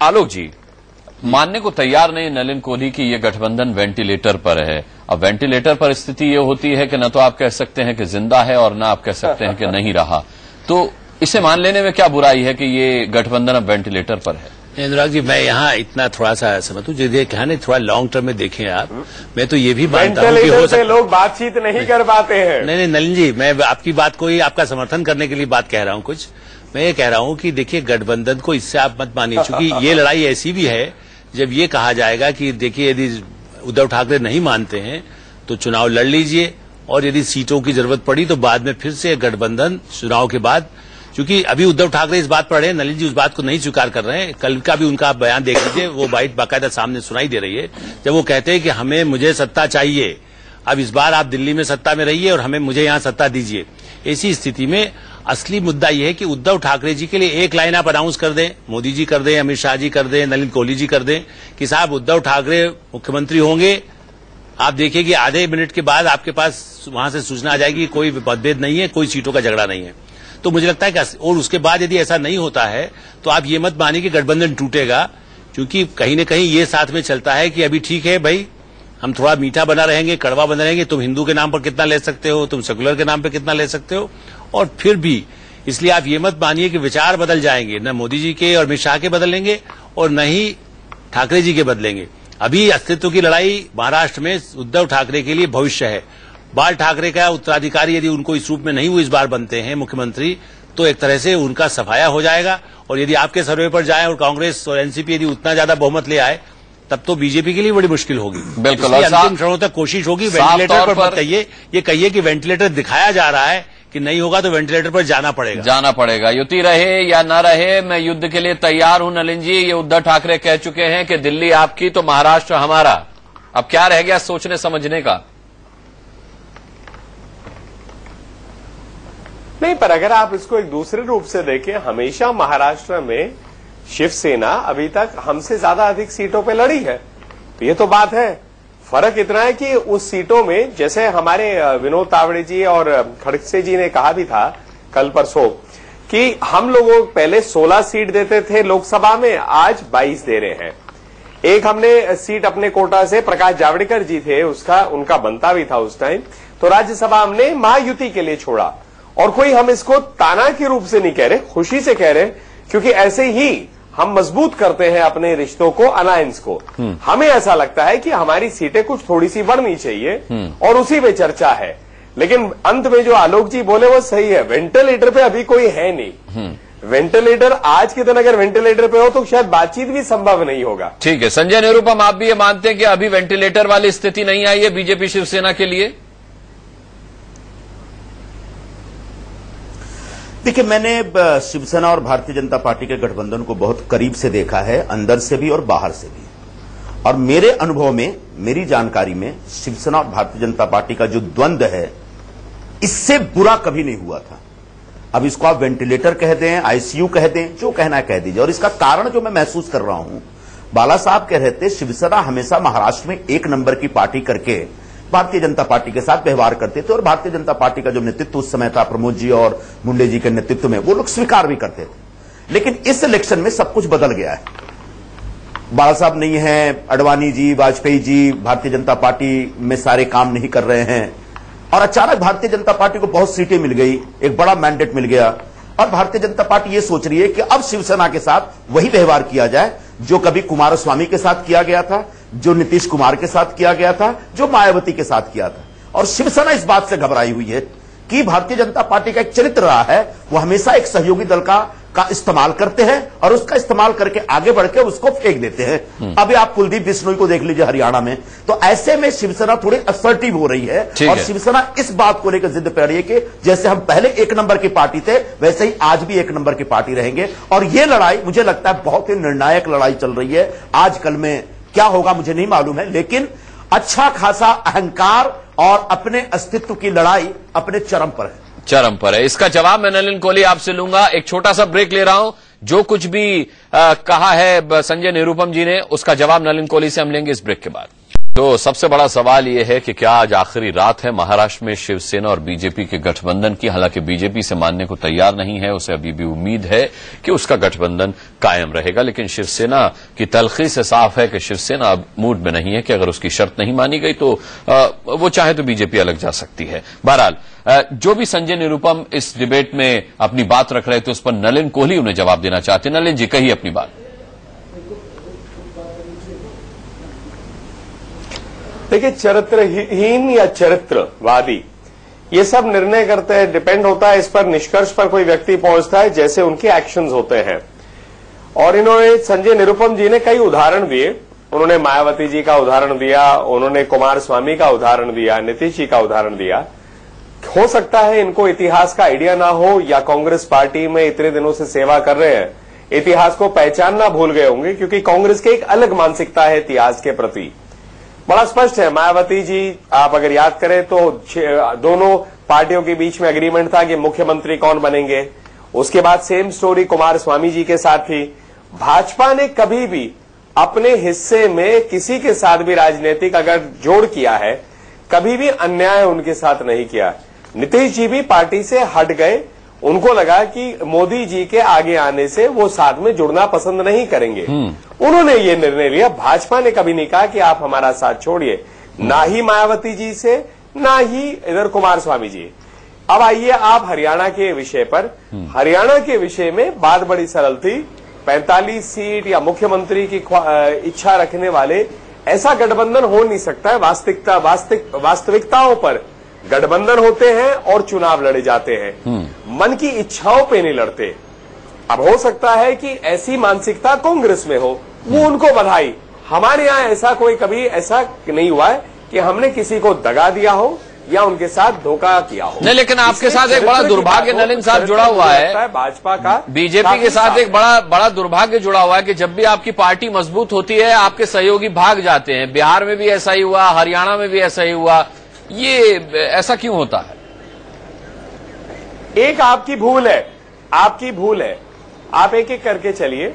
आलोक जी, मानने को तैयार नहीं नलिन कोहली की ये गठबंधन वेंटिलेटर पर है। अब वेंटिलेटर पर स्थिति ये होती है कि न तो आप कह सकते हैं कि जिंदा है और ना आप कह सकते हैं कि नहीं रहा, तो इसे मान लेने में क्या बुराई है कि ये गठबंधन अब वेंटिलेटर पर है? अनुराग जी, मैं यहाँ इतना थोड़ा सा समझ हूँ, जो कहा नहीं, थोड़ा लॉन्ग टर्म में देखें आप। मैं तो ये भी मानता हूँ कि हो सकता है लोग बातचीत नहीं कर पाते हैं। नहीं नलिन जी, मैं आपकी बात को ही आपका समर्थन करने के लिए बात कह रहा हूँ। कुछ मैं ये कह रहा हूँ कि देखिए, गठबंधन को इससे आप मत मानिए, क्योंकि ये लड़ाई ऐसी भी है जब ये कहा जाएगा कि देखिए, यदि उद्धव ठाकरे नहीं मानते हैं तो चुनाव लड़ लीजिए, और यदि सीटों की जरूरत पड़ी तो बाद में फिर से गठबंधन चुनाव के बाद, क्योंकि अभी उद्धव ठाकरे इस बात पर अड़े हैं, नलिन जी उस बात को नहीं स्वीकार कर रहे हैं। कल का भी उनका आप बयान देख लीजिए, वो बाइट बाकायदा सामने सुनाई दे रही है, जब वो कहते हैं कि मुझे सत्ता चाहिए, अब इस बार आप दिल्ली में सत्ता में रहिए और मुझे यहाँ सत्ता दीजिए। ऐसी स्थिति में असली मुद्दा यह है कि उद्धव ठाकरे जी के लिए एक लाइन आप अनाउंस कर दें, मोदी जी कर दें, अमित शाह जी कर दें, नलिन कोहली जी कर दें कि साहब उद्धव ठाकरे मुख्यमंत्री होंगे। आप देखिए कि आधे मिनट के बाद आपके पास वहां से सूचना आ जाएगी, कोई मतभेद नहीं है, कोई सीटों का झगड़ा नहीं है। तो मुझे लगता है कि और उसके बाद यदि ऐसा नहीं होता है तो आप ये मत मानिए कि गठबंधन टूटेगा, क्योंकि कहीं न कहीं ये साथ में चलता है कि अभी ठीक है भाई, हम थोड़ा मीठा बना रहेंगे, कड़वा बना रहेंगे, तुम हिंदू के नाम पर कितना ले सकते हो, तुम सेकुलर के नाम पर कितना ले सकते हो, और फिर भी इसलिए आप ये मत मानिए कि विचार बदल जाएंगे, न मोदी जी के और अमित शाह के बदलेंगे और न ही ठाकरे जी के बदलेंगे। अभी अस्तित्व की लड़ाई महाराष्ट्र में उद्धव ठाकरे के लिए भविष्य है। बाल ठाकरे का उत्तराधिकारी यदि उनको इस रूप में नहीं वो इस बार बनते हैं मुख्यमंत्री, तो एक तरह से उनका सफाया हो जाएगा। और यदि आपके सर्वे पर जाए और कांग्रेस और एनसीपी यदि उतना ज्यादा बहुमत ले आए, तब तो बीजेपी के लिए बड़ी मुश्किल होगी। बिल्कुल, अंतिम क्षणों तक कोशिश होगी। वेंटिलेटर पर मत कहिए, ये कहिए कि वेंटिलेटर दिखाया जा रहा है कि नहीं होगा तो वेंटिलेटर पर जाना पड़ेगा। युति रहे या न रहे, मैं युद्ध के लिए तैयार हूं नलिन जी। ये उद्धव ठाकरे कह चुके हैं कि दिल्ली आपकी तो महाराष्ट्र हमारा। अब क्या रह गया सोचने समझने का? नहीं, पर अगर आप इसको एक दूसरे रूप से देखें, हमेशा महाराष्ट्र में शिवसेना अभी तक हमसे ज्यादा अधिक सीटों पे लड़ी है, तो ये तो बात है। फर्क इतना है कि उस सीटों में, जैसे हमारे विनोद तावड़े जी और खड़से जी ने कहा भी था कल परसों, कि हम लोगों पहले 16 सीट देते थे लोकसभा में, आज 22 दे रहे हैं। एक हमने सीट अपने कोटा से, प्रकाश जावड़ेकर जी थे, उनका बनता भी था उस टाइम, तो राज्यसभा हमने महायुति के लिए छोड़ा। और कोई हम इसको ताना के रूप से नहीं कह रहे, खुशी से कह रहे, क्योंकि ऐसे ही हम मजबूत करते हैं अपने रिश्तों को, अलायंस को। हमें ऐसा लगता है कि हमारी सीटें कुछ थोड़ी सी बढ़नी चाहिए और उसी पे चर्चा है। लेकिन अंत में जो आलोक जी बोले वो सही है, वेंटिलेटर पे अभी कोई है नहीं। वेंटिलेटर आज के दिन अगर वेंटिलेटर पे हो तो शायद बातचीत भी संभव नहीं होगा। ठीक है, संजय निरुपम, आप भी ये मानते हैं कि अभी वेंटिलेटर वाली स्थिति नहीं आई है बीजेपी शिवसेना के लिए? देखिए, मैंने शिवसेना और भारतीय जनता पार्टी के गठबंधन को बहुत करीब से देखा है, अंदर से भी और बाहर से भी। और मेरे अनुभव में, मेरी जानकारी में, शिवसेना और भारतीय जनता पार्टी का जो द्वंद्व है, इससे बुरा कभी नहीं हुआ था। अब इसको आप वेंटिलेटर कह दें, आईसीयू कह दें, जो कहना है कह दीजिए। और इसका कारण जो मैं महसूस कर रहा हूं, बाला साहब कह रहे थे शिवसेना हमेशा महाराष्ट्र में एक नंबर की पार्टी करके भारतीय जनता पार्टी के साथ व्यवहार करते थे और भारतीय जनता पार्टी का जो नेतृत्व उस समय था प्रमोद जी और मुंडे जी के नेतृत्व में, वो लोग स्वीकार भी करते थे। लेकिन इस इलेक्शन में सब कुछ बदल गया है। बाला साहब नहीं है, अडवाणी जी, वाजपेयी जी भारतीय जनता पार्टी में सारे काम नहीं कर रहे हैं और अचानक भारतीय जनता पार्टी को बहुत सीटें मिल गई, एक बड़ा मैंडेट मिल गया और भारतीय जनता पार्टी ये सोच रही है कि अब शिवसेना के साथ वही व्यवहार किया जाए जो कभी कुमारस्वामी के साथ किया गया था, जो नीतीश कुमार के साथ किया गया था, जो मायावती के साथ किया था। और शिवसेना इस बात से घबराई हुई है कि भारतीय जनता पार्टी का एक चरित्र रहा है, वो हमेशा एक सहयोगी दल का इस्तेमाल करते हैं और उसका इस्तेमाल करके आगे बढ़ के उसको फेंक देते हैं। अभी आप कुलदीप बिश्नोई को देख लीजिए हरियाणा में, तो ऐसे में शिवसेना थोड़ी असर्टिव हो रही है और शिवसेना इस बात को लेकर जिद पड़ रही है कि जैसे हम पहले एक नंबर की पार्टी थे वैसे ही आज भी एक नंबर की पार्टी रहेंगे। और यह लड़ाई मुझे लगता है बहुत ही निर्णायक लड़ाई चल रही है। आजकल में क्या होगा मुझे नहीं मालूम है, लेकिन अच्छा खासा अहंकार और अपने अस्तित्व की लड़ाई अपने चरम पर है। इसका जवाब मैं नलिन कोहली आपसे लूंगा। एक छोटा सा ब्रेक ले रहा हूं। जो कुछ भी कहा है संजय निरुपम जी ने, उसका जवाब नलिन कोहली से हम लेंगे इस ब्रेक के बाद। तो सबसे बड़ा सवाल यह है कि क्या आज आखिरी रात है महाराष्ट्र में शिवसेना और बीजेपी के गठबंधन की। हालांकि बीजेपी से मानने को तैयार नहीं है, उसे अभी भी उम्मीद है कि उसका गठबंधन कायम रहेगा। लेकिन शिवसेना की तलखी से साफ है कि शिवसेना अब मूड में नहीं है कि अगर उसकी शर्त नहीं मानी गई तो वो चाहे तो बीजेपी अलग जा सकती है। बहरहाल जो भी संजय निरुपम इस डिबेट में अपनी बात रख रहे थे उस पर नलिन कोहली उन्हें जवाब देना चाहते हैं। नलिन जी कहिए अपनी बात। देखिए, चरित्रहीन या चरित्रवादी ये सब निर्णय करते हैं, डिपेंड होता है इस पर निष्कर्ष पर कोई व्यक्ति पहुंचता है जैसे उनके एक्शंस होते हैं। और इन्होंने संजय निरुपम जी ने कई उदाहरण दिए। उन्होंने मायावती जी का उदाहरण दिया, उन्होंने कुमारस्वामी का उदाहरण दिया, नीतीश जी का उदाहरण दिया। हो सकता है इनको इतिहास का आइडिया ना हो या कांग्रेस पार्टी में इतने दिनों से सेवा कर रहे हैं, इतिहास को पहचानना भूल गए होंगे, क्योंकि कांग्रेस की एक अलग मानसिकता है इतिहास के प्रति। बड़ा स्पष्ट है, मायावती जी आप अगर याद करें तो दोनों पार्टियों के बीच में एग्रीमेंट था कि मुख्यमंत्री कौन बनेंगे। उसके बाद सेम स्टोरी कुमारस्वामी जी के साथ थी। भाजपा ने कभी भी अपने हिस्से में किसी के साथ भी राजनीतिक अगर जोड़ किया है, कभी भी अन्याय उनके साथ नहीं किया। नीतीश जी भी पार्टी से हट गए, उनको लगा कि मोदी जी के आगे आने से वो साथ में जुड़ना पसंद नहीं करेंगे। उन्होंने ये निर्णय लिया। भाजपा ने कभी नहीं कहा कि आप हमारा साथ छोड़िए, ना ही मायावती जी से, ना ही इधर कुमारस्वामी जी। अब आइए आप हरियाणा के विषय पर। हरियाणा के विषय में बात बड़ी सरल थी। 45 सीट या मुख्यमंत्री की इच्छा रखने वाले, ऐसा गठबंधन हो नहीं सकता है। वास्तविकताओं पर गठबंधन होते हैं और चुनाव लड़े जाते हैं, मन की इच्छाओं पे नहीं लड़ते। अब हो सकता है कि ऐसी मानसिकता कांग्रेस में हो, वो उनको बधाई। हमारे यहां ऐसा कोई कभी ऐसा नहीं हुआ है कि हमने किसी को दगा दिया हो या उनके साथ धोखा किया हो। नहीं, लेकिन आपके साथ एक बड़ा दुर्भाग्य नलिन साहब जुड़ा हुआ है भाजपा का, बीजेपी के साथ एक बड़ा दुर्भाग्य जुड़ा हुआ है कि जब भी आपकी पार्टी मजबूत होती है आपके सहयोगी भाग जाते हैं। बिहार में भी ऐसा ही हुआ, हरियाणा में भी ऐसा ही हुआ। ये ऐसा क्यों होता है? एक आपकी भूल है, आपकी भूल है। आप एक एक करके चलिए।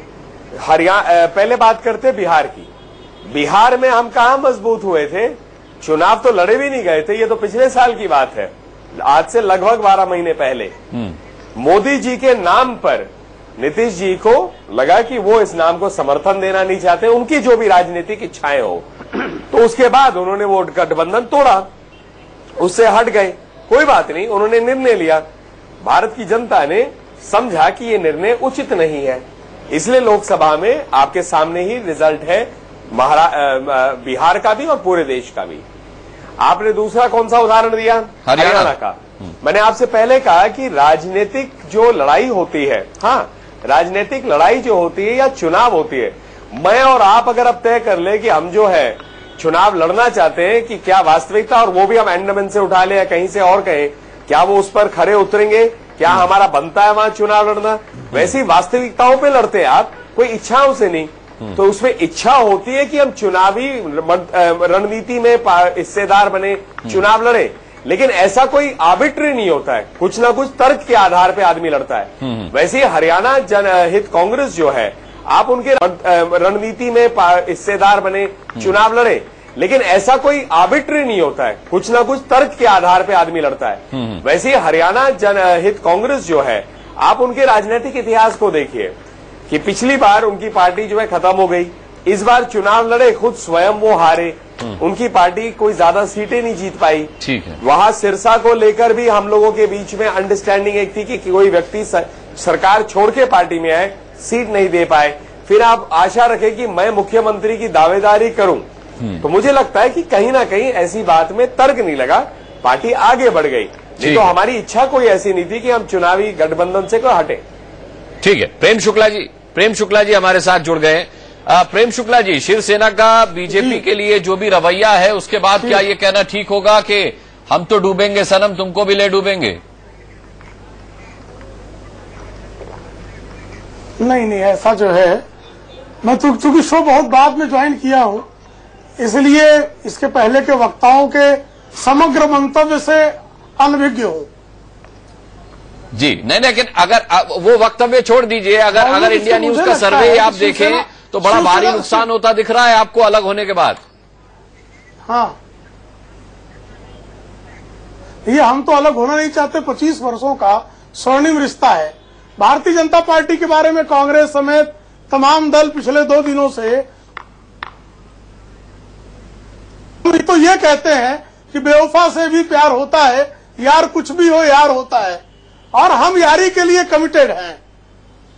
हरियाणा पहले बात करते बिहार की। बिहार में हम कहां मजबूत हुए थे? चुनाव तो लड़े भी नहीं गए थे, ये तो पिछले साल की बात है, आज से लगभग 12 महीने पहले। मोदी जी के नाम पर नीतीश जी को लगा कि वो इस नाम को समर्थन देना नहीं चाहते, उनकी जो भी राजनीतिक इच्छाएं हो, तो उसके बाद उन्होंने वो गठबंधन तोड़ा, उससे हट गए। कोई बात नहीं, उन्होंने निर्णय लिया। भारत की जनता ने समझा कि ये निर्णय उचित नहीं है, इसलिए लोकसभा में आपके सामने ही रिजल्ट है बिहार का भी और पूरे देश का भी। आपने दूसरा कौन सा उदाहरण दिया? हरियाणा का। मैंने आपसे पहले कहा कि राजनीतिक जो लड़ाई होती है, हाँ, राजनीतिक लड़ाई जो होती है या चुनाव होती है, मैं और आप अगर अब तय कर ले कि हम जो है चुनाव लड़ना चाहते हैं, कि क्या वास्तविकता, और वो भी हम एंडमन से उठा ले या कहीं से और कहें, क्या वो उस पर खरे उतरेंगे? क्या हमारा बनता है वहां चुनाव लड़ना? वैसी वास्तविकताओं पे लड़ते हैं आप, कोई इच्छाओं से नहीं। तो उसमें इच्छा होती है कि हम चुनावी रणनीति में हिस्सेदार बने, चुनाव लड़े, लेकिन ऐसा कोई आर्बिट्री नहीं होता है, कुछ ना कुछ तर्क के आधार पे आदमी लड़ता है। वैसे ही हरियाणा जनहित कांग्रेस जो है, आप उनके रणनीति में हिस्सेदार बने, चुनाव लड़े, लेकिन ऐसा कोई आर्बिट्री नहीं होता है, कुछ ना कुछ तर्क के आधार पे आदमी लड़ता है। वैसे हरियाणा जनहित कांग्रेस जो है, आप उनके राजनीतिक इतिहास को देखिए कि पिछली बार उनकी पार्टी जो है खत्म हो गई, इस बार चुनाव लड़े, खुद स्वयं वो हारे, उनकी पार्टी कोई ज्यादा सीटें नहीं जीत पाई। ठीक है, वहां सिरसा को लेकर भी हम लोगों के बीच में अंडरस्टैंडिंग एक थी कि कोई व्यक्ति सरकार छोड़ के पार्टी में आए, सीट नहीं दे पाए। फिर आप आशा रखें कि मैं मुख्यमंत्री की दावेदारी करूं, तो मुझे लगता है कि कहीं ना कहीं ऐसी बात में तर्क नहीं लगा, पार्टी आगे बढ़ गई। नहीं तो हमारी इच्छा कोई ऐसी नहीं थी कि हम चुनावी गठबंधन से कोई हटे। ठीक है, प्रेम शुक्ला जी हमारे साथ जुड़ गए। प्रेम शुक्ला जी, शिवसेना का बीजेपी के लिए जो भी रवैया है, उसके बाद क्या ये कहना ठीक होगा कि हम तो डूबेंगे सनम, तुमको भी ले डूबेंगे? नहीं, ऐसा जो है, मैं तो चूंकि शो बहुत बाद में ज्वाइन किया हूं, इसलिए इसके पहले के वक्ताओं के समग्र मंतव्य से अनभिज्ञ हूं। जी नहीं, लेकिन अगर वो वक्तव्य छोड़ दीजिए, अगर इंडिया न्यूज का सर्वे आप देखें तो बड़ा भारी नुकसान होता दिख रहा है आपको अलग होने के बाद। हाँ, ये हम तो अलग होना नहीं चाहते। 25 वर्षों का स्वर्णिम रिश्ता है। भारतीय जनता पार्टी के बारे में कांग्रेस समेत तमाम दल पिछले 2 दिनों से तो ये कहते हैं कि बेवफा से भी प्यार होता है, यार कुछ भी हो यार होता है, और हम यारी के लिए कमिटेड हैं।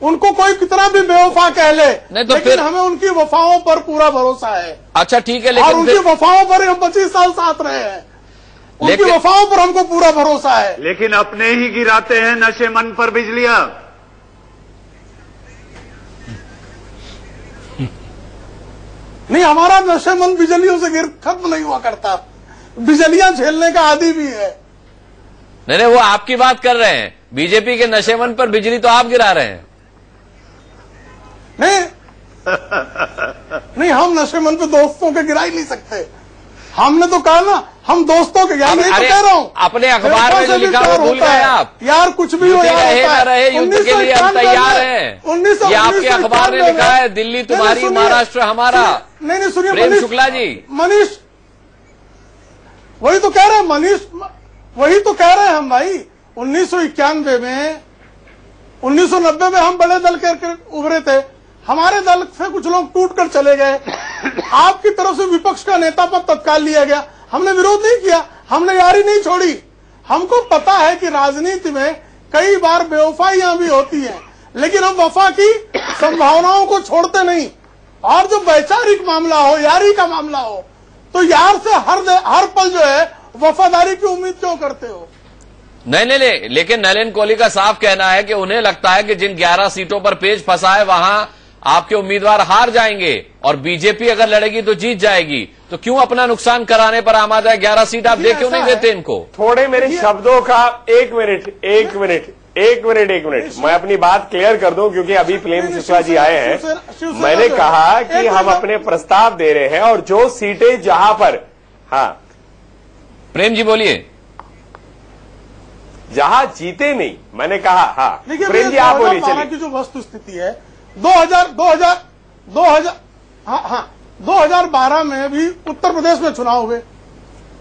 उनको कोई कितना भी बेवफा कह ले, तो लेकिन हमें उनकी वफाओं पर पूरा भरोसा है। अच्छा ठीक है, लेकिन और उनकी वफाओं पर हम 25 साल साथ रहे हैं, उनकी वफाओं पर हमको पूरा भरोसा है। लेकिन अपने ही गिराते हैं नशे मन पर बिजलियां। नहीं, हमारा नशेमंद बिजलियों से खत्म नहीं हुआ करता, बिजलियां झेलने का आदी भी है। नहीं, वो आपकी बात कर रहे हैं, बीजेपी के नशेमंद पर बिजली तो आप गिरा रहे हैं। नहीं, हम नशेमंद पे दोस्तों के गिरा ही नहीं सकते। हमने तो कहा ना, हम दोस्तों के गिरा, नहीं तो कह रहा हूं, अपने अखबार में जो लिखा वो भूल गए आप। यार कुछ भी हो, यार रहे ना रहे, युद्ध के लिए हम तैयार हैं। ये आपके अखबार में लिखा है, दिल्ली तुम्हारी, महाराष्ट्र हमारा। नहीं, सुनिए प्रेम शुक्ला जी, मनीष वही तो कह रहे हैं, मनीष वही तो कह रहे हैं हम भाई। 1991 में, 1990 में हम बड़े दल के उभरे थे, हमारे दल से कुछ लोग टूट कर चले गए, आपकी तरफ से विपक्ष का नेता पद तत्काल लिया गया, हमने विरोध नहीं किया, हमने यारी नहीं छोड़ी। हमको पता है कि राजनीति में कई बार बेवफाइयां भी होती हैं, लेकिन हम वफा की संभावनाओं को छोड़ते नहीं। और जो वैचारिक मामला हो, यारी का मामला हो, तो यार से हर पल जो है वफादारी की उम्मीद क्यों करते हो? नहीं, लेकिन नलिन कोहली का साफ कहना है कि उन्हें लगता है कि जिन 11 सीटों पर पेच फंसा है वहां आपके उम्मीदवार हार जाएंगे और बीजेपी अगर लड़ेगी तो जीत जाएगी। तो क्यों अपना नुकसान कराने पर आमादा है? 11 सीट आप दे क्यों नहीं देते इनको? थोड़े मेरे शब्दों का एक मिनट मैं अपनी बात क्लियर कर दूं, क्योंकि अभी प्रेम शुक्ला जी आए हैं। मैंने कहा कि हम अपने प्रस्ताव दे रहे हैं और जो सीटें जहां पर, हाँ प्रेम जी बोलिए, जहां जीते नहीं, मैंने कहा। हाँ प्रेम जी आप बोलिए। चलिए, की जो वस्तु स्थिति है, 2012 में भी उत्तर प्रदेश में चुनाव हुए,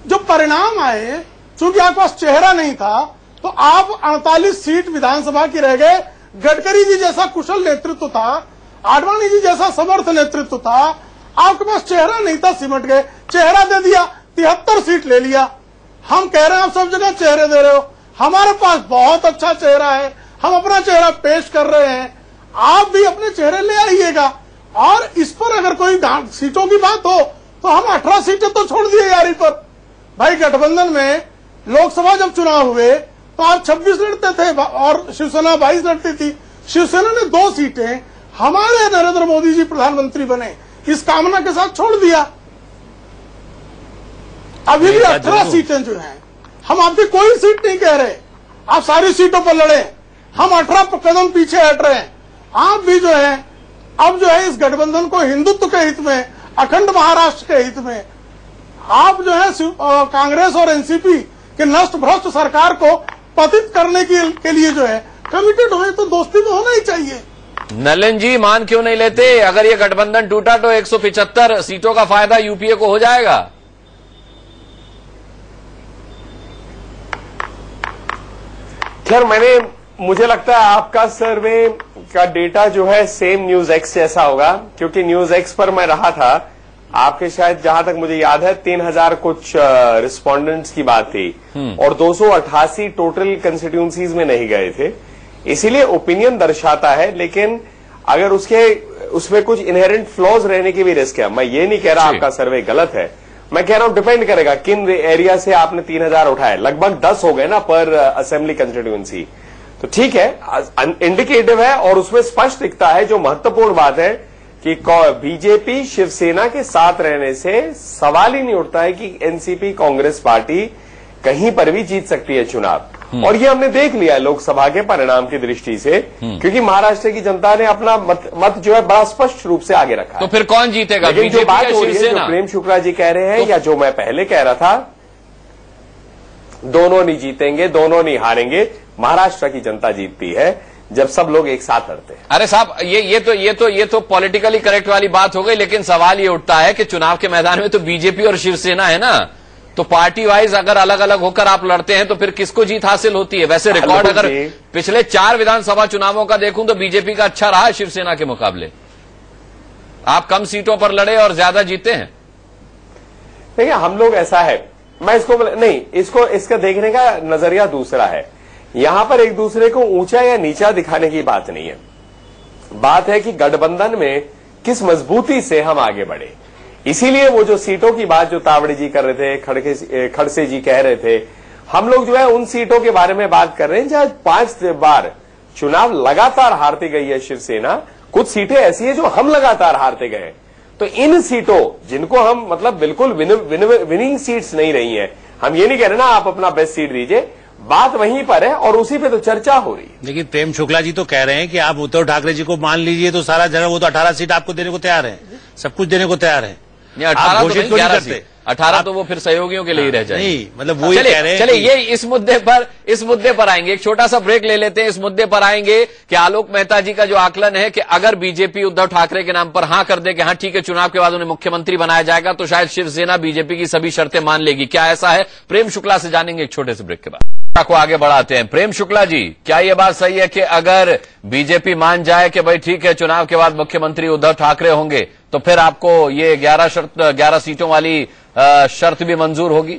जो परिणाम आए, चूंकि आपके पास चेहरा नहीं था, तो आप 48 सीट विधानसभा की रह गए। गडकरी जी जैसा कुशल नेतृत्व था, आडवाणी जी जैसा समर्थ नेतृत्व था, आपके पास चेहरा नहीं था, सिमट गए। चेहरा दे दिया, 73 सीट ले लिया। हम कह रहे हैं आप सब जगह चेहरे दे रहे हो, हमारे पास बहुत अच्छा चेहरा है, हम अपना चेहरा पेश कर रहे हैं, आप भी अपने चेहरे ले आइएगा। और इस पर अगर कोई सीटों की बात हो तो हम 18 सीटें तो छोड़ दिए यारी पर। भाई गठबंधन में लोकसभा जब चुनाव हुए तो आप 26 लड़ते थे और शिवसेना 22 लड़ती थी। शिवसेना ने 2 सीटें हमारे नरेंद्र मोदी जी प्रधानमंत्री बने इस कामना के साथ छोड़ दिया। अभी भी 18 सीटें जो हैं, हम आपकी कोई सीट नहीं कह रहे, आप सारी सीटों पर लड़े, हम 18 कदम पीछे हट रहे हैं। आप भी जो है अब जो है इस गठबंधन को हिंदुत्व के हित में, अखंड महाराष्ट्र के हित में, आप जो है कांग्रेस और एनसीपी के नष्ट भ्रष्ट सरकार को पतित करने के लिए जो है कमिटेड हुए, तो दोस्ती तो होना ही चाहिए। नलिन जी मान क्यों नहीं लेते? अगर ये गठबंधन टूटा तो 175 सीटों का फायदा यूपीए को हो जाएगा। खैर मुझे लगता है आपका सर्वे का डेटा जो है सेम न्यूज एक्स जैसा होगा, क्योंकि न्यूज एक्स पर मैं रहा था, आपके शायद जहां तक मुझे याद है 3000 कुछ रिस्पोंडेंट्स की बात थी और 288 टोटल कंस्टिट्यूंसीज में नहीं गए थे। इसीलिए ओपिनियन दर्शाता है, लेकिन अगर उसमें कुछ इनहेरेंट फ्लॉज रहने की भी रिस्क है। मैं ये नहीं कह रहा आपका सर्वे गलत है, मैं कह रहा हूं डिपेंड करेगा किन एरिया से आपने 3000 उठाए। लगभग 10 हो गए ना पर असेंबली कंस्टिट्यूंसी, तो ठीक है, इंडिकेटिव है और उसमें स्पष्ट दिखता है। जो महत्वपूर्ण बात है कि बीजेपी शिवसेना के साथ रहने से सवाल ही नहीं उठता है कि एनसीपी कांग्रेस पार्टी कहीं पर भी जीत सकती है चुनाव। और ये हमने देख लिया है लोकसभा के परिणाम की दृष्टि से, क्योंकि महाराष्ट्र की जनता ने अपना मत जो है बड़ा स्पष्ट रूप से आगे रखा है। तो फिर कौन जीतेगा? लेकिन जो बात हो रही है, जो प्रेम शुक्ला जी कह रहे हैं, या जो मैं पहले कह रहा था, दोनों नहीं जीतेंगे, दोनों नहीं हारेंगे। महाराष्ट्र की जनता जीतती है जब सब लोग एक साथ लड़ते हैं। अरे साहब, ये तो पॉलिटिकली करेक्ट वाली बात हो गई, लेकिन सवाल ये उठता है कि चुनाव के मैदान में तो बीजेपी और शिवसेना है ना, तो पार्टी वाइज अगर अलग अलग होकर आप लड़ते हैं तो फिर किसको जीत हासिल होती है? वैसे रिकॉर्ड अगर पिछले 4 विधानसभा चुनावों का देखूं तो बीजेपी का अच्छा रहा है शिवसेना के मुकाबले। आप कम सीटों पर लड़े और ज्यादा जीते हैं। देखिए, हम लोग ऐसा है, मैं इसका देखने का नजरिया दूसरा है। यहां पर एक दूसरे को ऊंचा या नीचा दिखाने की बात नहीं है, बात है कि गठबंधन में किस मजबूती से हम आगे बढ़े। इसीलिए वो जो सीटों की बात जो तावड़े जी कर रहे थे, खड़से जी कह रहे थे, हम लोग जो है उन सीटों के बारे में बात कर रहे हैं जहां 5 बार चुनाव लगातार हारती गई है शिवसेना। कुछ सीटें ऐसी है जो हम लगातार हारते गए, तो इन सीटों जिनको हम मतलब बिल्कुल विनिंग सीट्स नहीं रही है, हम ये नहीं कह रहे ना आप अपना बेस्ट सीट दीजिए, बात वहीं पर है और उसी पे तो चर्चा हो रही है। लेकिन प्रेम शुक्ला जी तो कह रहे हैं कि आप उद्धव ठाकरे जी को मान लीजिए तो सारा जगह वो तो 18 सीट आपको देने को तैयार है, सब कुछ देने को तैयार है। 18 तो नहीं, 11 सीट, 18 तो वो फिर सहयोगियों के लिए ही रह जाएंगे। नहीं, मतलब वो कह रहे हैं। चलिए ये इस मुद्दे पर आएंगे, एक छोटा सा ब्रेक ले लेते हैं। इस मुद्दे पर आएंगे कि आलोक मेहता जी का जो आकलन है कि अगर बीजेपी उद्धव ठाकरे के नाम पर हां कर दे कि हां ठीक है चुनाव के बाद उन्हें मुख्यमंत्री बनाया जाएगा, तो शायद शिवसेना बीजेपी की सभी शर्तें मान लेगी। क्या ऐसा है? प्रेम शुक्ला से जानेंगे एक छोटे से ब्रेक के बाद। को आगे बढ़ाते हैं। प्रेम शुक्ला जी, क्या यह बात सही है कि अगर बीजेपी मान जाए कि भाई ठीक है चुनाव के बाद मुख्यमंत्री उद्धव ठाकरे होंगे, तो फिर आपको ये 11 सीटों वाली शर्त भी मंजूर होगी?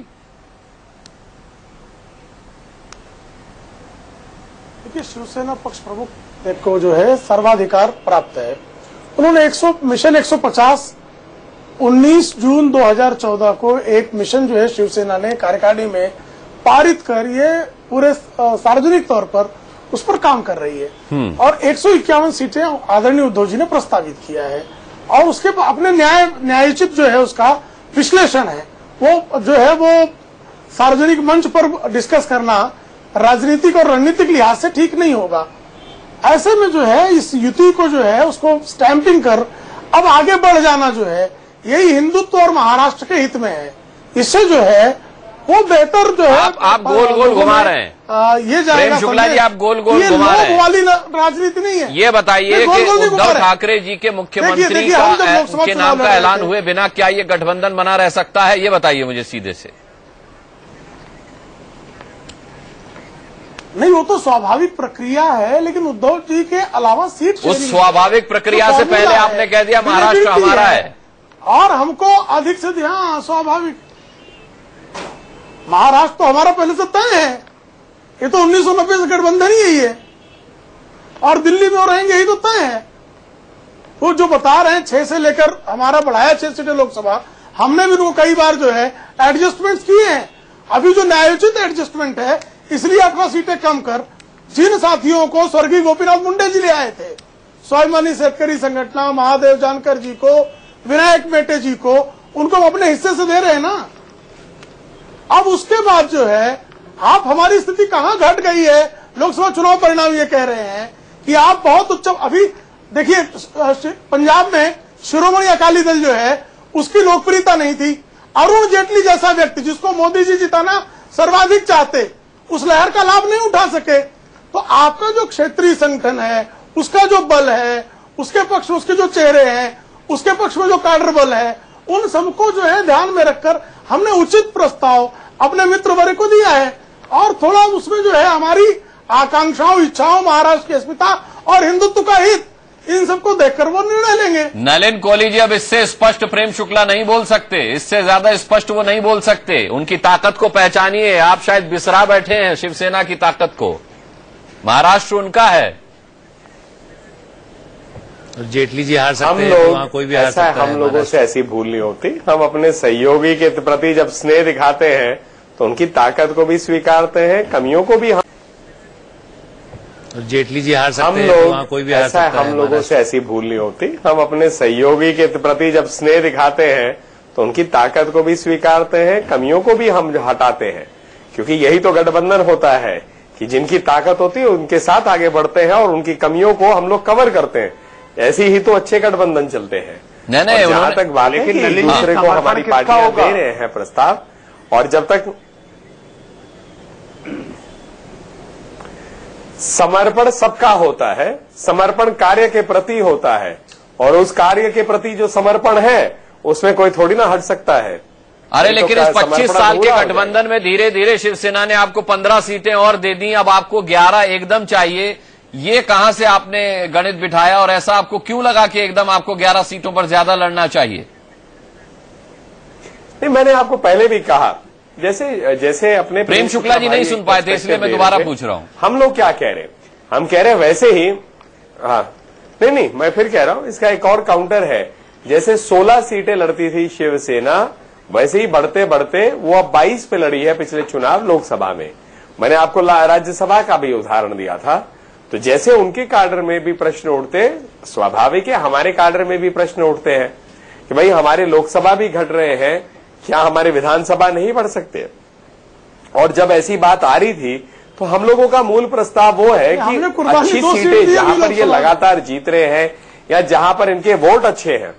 देखिए, शिवसेना पक्ष प्रमुख को जो है सर्वाधिकार प्राप्त है। उन्होंने मिशन 150 19 जून 2014 को एक मिशन जो है शिवसेना ने कार्यकारिणी में पारित कर ये पूरे सार्वजनिक तौर पर उस पर काम कर रही है और 151 सीटें आदरणीय उद्धव जी ने प्रस्तावित किया है और उसके अपने न्यायोचित जो है उसका विश्लेषण है, वो जो है वो सार्वजनिक मंच पर डिस्कस करना राजनीतिक और रणनीतिक लिहाज से ठीक नहीं होगा। ऐसे में जो है इस युति को जो है उसको स्टैंपिंग कर अब आगे बढ़ जाना जो है यही हिंदुत्व और महाराष्ट्र के हित में है। इससे जो है वो बेहतर जो है आप गोल घुमा रहे हैं। ये जाएगा शुक्ला जी, आप गोल घुमा रहे हैं। वाली राजनीति नहीं है। ये बताइए कि उद्धव ठाकरे जी के मुख्यमंत्री के नाम का ऐलान हुए बिना क्या ये गठबंधन बना रह सकता है? ये बताइए मुझे सीधे से। नहीं, वो तो स्वाभाविक प्रक्रिया है, लेकिन उद्धव जी के अलावा सीट उस स्वाभाविक प्रक्रिया से पहले आपने कह दिया महाराष्ट्र हमारा है और हमको अधिक से ध्यान स्वाभाविक महाराष्ट्र तो हमारा पहले से तय है। ये तो 1990 से गठबंधन ही है और दिल्ली में रहेंगे यही तो तय है। वो जो बता रहे हैं 6 से लेकर हमारा बढ़ाया 6 सीटें लोकसभा, हमने भी उनको कई बार जो है एडजस्टमेंट किए हैं। अभी जो न्यायोचित एडजस्टमेंट है इसलिए 18 सीटें कम कर जिन साथियों को स्वर्गीय गोपीनाथ मुंडे जी ले आए थे, स्वाभिमानी शेतकरी संगठन, महादेव जानकर जी को, विनायक मेटे जी को, उनको अपने हिस्से से दे रहे हैं ना। अब उसके बाद जो है आप हमारी स्थिति कहां घट गई है? लोकसभा चुनाव परिणाम ये कह रहे हैं कि आप बहुत उच्च, अभी देखिए पंजाब में शिरोमणि अकाली दल जो है उसकी लोकप्रियता नहीं थी। अरुण जेटली जैसा व्यक्ति जिसको मोदी जी जिताना सर्वाधिक चाहते, उस लहर का लाभ नहीं उठा सके। तो आपका जो क्षेत्रीय संगठन है उसका जो बल है, उसके पक्ष में उसके जो चेहरे हैं, उसके पक्ष में जो काडर बल है, उन सबको जो है ध्यान में रखकर हमने उचित प्रस्ताव अपने मित्र वर्ग को दिया है और थोड़ा उसमें जो है हमारी आकांक्षाओं, इच्छाओं, महाराष्ट्र की अस्मिता और हिंदुत्व का हित, इन सबको देखकर वो निर्णय लेंगे। नलिन कोहली जी अब इससे स्पष्ट प्रेम शुक्ला नहीं बोल सकते, इससे ज्यादा स्पष्ट वो नहीं बोल सकते। उनकी ताकत को पहचानिए। आप शायद बिसरा बैठे हैं शिवसेना की ताकत को। महाराष्ट्र उनका है। जेटली जी हार सकते हैं, वहां कोई भी हार सकता है। हम लोगों से ऐसी भूल नहीं होती। हम अपने सहयोगी के प्रति जब स्नेह दिखाते हैं तो उनकी ताकत को भी स्वीकारते हैं, कमियों को भी। जेटली जी हार सकते हैं, वहां कोई भी हार सकता है। हम लोगों से ऐसी भूल नहीं होती। हम अपने सहयोगी के प्रति जब स्नेह दिखाते हैं तो उनकी ताकत को भी स्वीकारते हैं, कमियों को भी हम हटाते हैं, क्योंकि यही तो गठबंधन होता है कि जिनकी ताकत होती है उनके साथ आगे बढ़ते हैं और उनकी कमियों को हम लोग कवर करते हैं। ऐसे ही तो अच्छे गठबंधन चलते हैं। नहीं, जहां तक बात है कि दूसरे को हमारी पार्टियां दे रहे हैं प्रस्ताव, और जब तक समर्पण सबका होता है, समर्पण कार्य के प्रति होता है, और उस कार्य के प्रति जो समर्पण है उसमें कोई थोड़ी ना हट सकता है। अरे लेकिन इस 25 साल के गठबंधन में धीरे धीरे शिवसेना ने आपको 15 सीटें और दे दी, अब आपको 11 एकदम चाहिए। ये कहां से आपने गणित बिठाया और ऐसा आपको क्यों लगा कि एकदम आपको 11 सीटों पर ज्यादा लड़ना चाहिए? नहीं, मैंने आपको पहले भी कहा, जैसे अपने प्रेम शुक्ला जी नहीं सुन पाए थे, इसलिए मैं दोबारा पूछ रहा हूं। हम लोग क्या कह रहे हैं? हम कह रहे हैं वैसे ही, हाँ नहीं, मैं फिर कह रहा हूं, इसका एक और काउंटर है। जैसे 16 सीटें लड़ती थी शिवसेना, वैसे ही बढ़ते बढ़ते वो अब 22 पे लड़ी है पिछले चुनाव लोकसभा में। मैंने आपको राज्यसभा का भी उदाहरण दिया था। तो जैसे उनके काडर में भी प्रश्न उठते, स्वाभाविक है हमारे काडर में भी प्रश्न उठते हैं कि भाई हमारे लोकसभा भी घट रहे हैं, क्या हमारे विधानसभा नहीं बढ़ सकते? और जब ऐसी बात आ रही थी तो हम लोगों का मूल प्रस्ताव वो है कि अच्छी सीटें जहां पर ये लगातार जीत रहे हैं या जहां पर इनके वोट अच्छे हैं,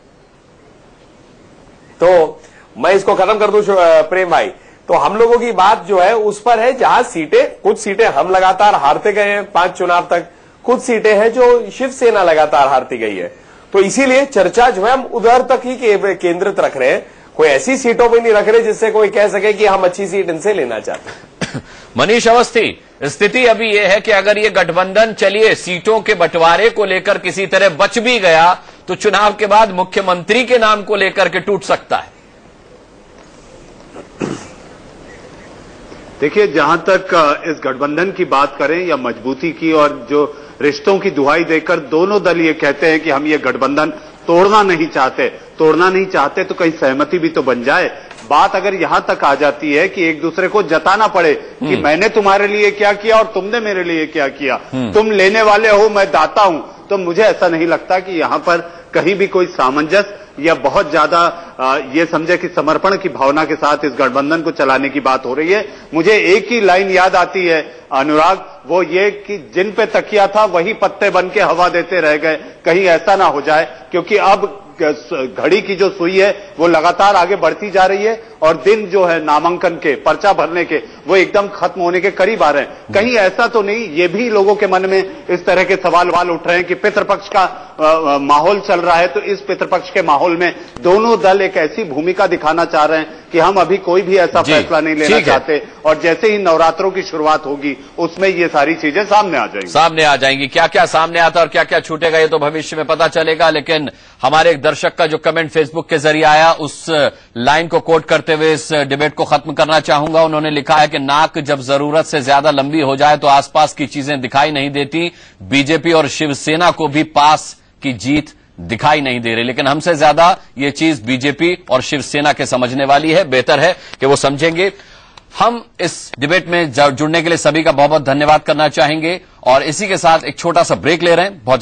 तो मैं इसको खत्म कर दूं प्रेम भाई, तो हम लोगों की बात जो है उस पर है जहां सीटें, कुछ सीटें हम लगातार हारते गए हैं 5 चुनाव तक, कुछ सीटें हैं जो शिवसेना लगातार हारती गई है। तो इसीलिए चर्चा जो है हम उधर तक ही केंद्रित रख रहे हैं, कोई ऐसी सीटों पर नहीं रख रहे जिससे कोई कह सके कि हम अच्छी सीट इनसे लेना चाहते हैं। मनीष अवस्थी, स्थिति अभी यह है कि अगर ये गठबंधन चलिए सीटों के बंटवारे को लेकर किसी तरह बच भी गया तो चुनाव के बाद मुख्यमंत्री के नाम को लेकर के टूट सकता है। देखिए, जहां तक इस गठबंधन की बात करें या मजबूती की, और जो रिश्तों की दुहाई देकर दोनों दल ये कहते हैं कि हम ये गठबंधन तोड़ना नहीं चाहते तो कहीं सहमति भी तो बन जाए। बात अगर यहां तक आ जाती है कि एक दूसरे को जताना पड़े कि मैंने तुम्हारे लिए क्या किया और तुमने मेरे लिए क्या किया, तुम लेने वाले हो, मैं दाता हूं, तो मुझे ऐसा नहीं लगता कि यहां पर कहीं भी कोई सामंजस्य या बहुत ज्यादा ये समझे कि समर्पण की भावना के साथ इस गठबंधन को चलाने की बात हो रही है। मुझे एक ही लाइन याद आती है अनुराग, वो ये कि जिन पे तकिया था वही पत्ते बन के हवा देते रह गए, कहीं ऐसा ना हो जाए, क्योंकि अब घड़ी की जो सुई है वो लगातार आगे बढ़ती जा रही है और दिन जो है नामांकन के, पर्चा भरने के, वो एकदम खत्म होने के करीब आ रहे हैं। कहीं ऐसा तो नहीं, ये भी लोगों के मन में इस तरह के सवाल उठ रहे हैं कि पितृपक्ष का माहौल चल रहा है, तो इस पितृपक्ष के माहौल में दोनों दल एक ऐसी भूमिका दिखाना चाह रहे हैं कि हम अभी कोई भी ऐसा फैसला नहीं लेना चाहते, और जैसे ही नवरात्रों की शुरुआत होगी उसमें ये सारी चीजें सामने आ जाएंगी। क्या क्या सामने आता है और क्या क्या छूटेगा ये तो भविष्य में पता चलेगा। लेकिन हमारे एक दर्शक का जो कमेंट फेसबुक के जरिए आया, उस लाइन को कोट करते हुए इस डिबेट को खत्म करना चाहूंगा। उन्होंने लिखा है कि नाक जब जरूरत से ज्यादा लंबी हो जाए तो आसपास की चीजें दिखाई नहीं देती। बीजेपी और शिवसेना को भी पास की जीत दिखाई नहीं दे रही, लेकिन हमसे ज्यादा ये चीज बीजेपी और शिवसेना के समझने वाली है। बेहतर है कि वो समझेंगे। हम इस डिबेट में जुड़ने के लिए सभी का बहुत बहुत धन्यवाद करना चाहेंगे और इसी के साथ एक छोटा सा ब्रेक ले रहे हैं। बहुत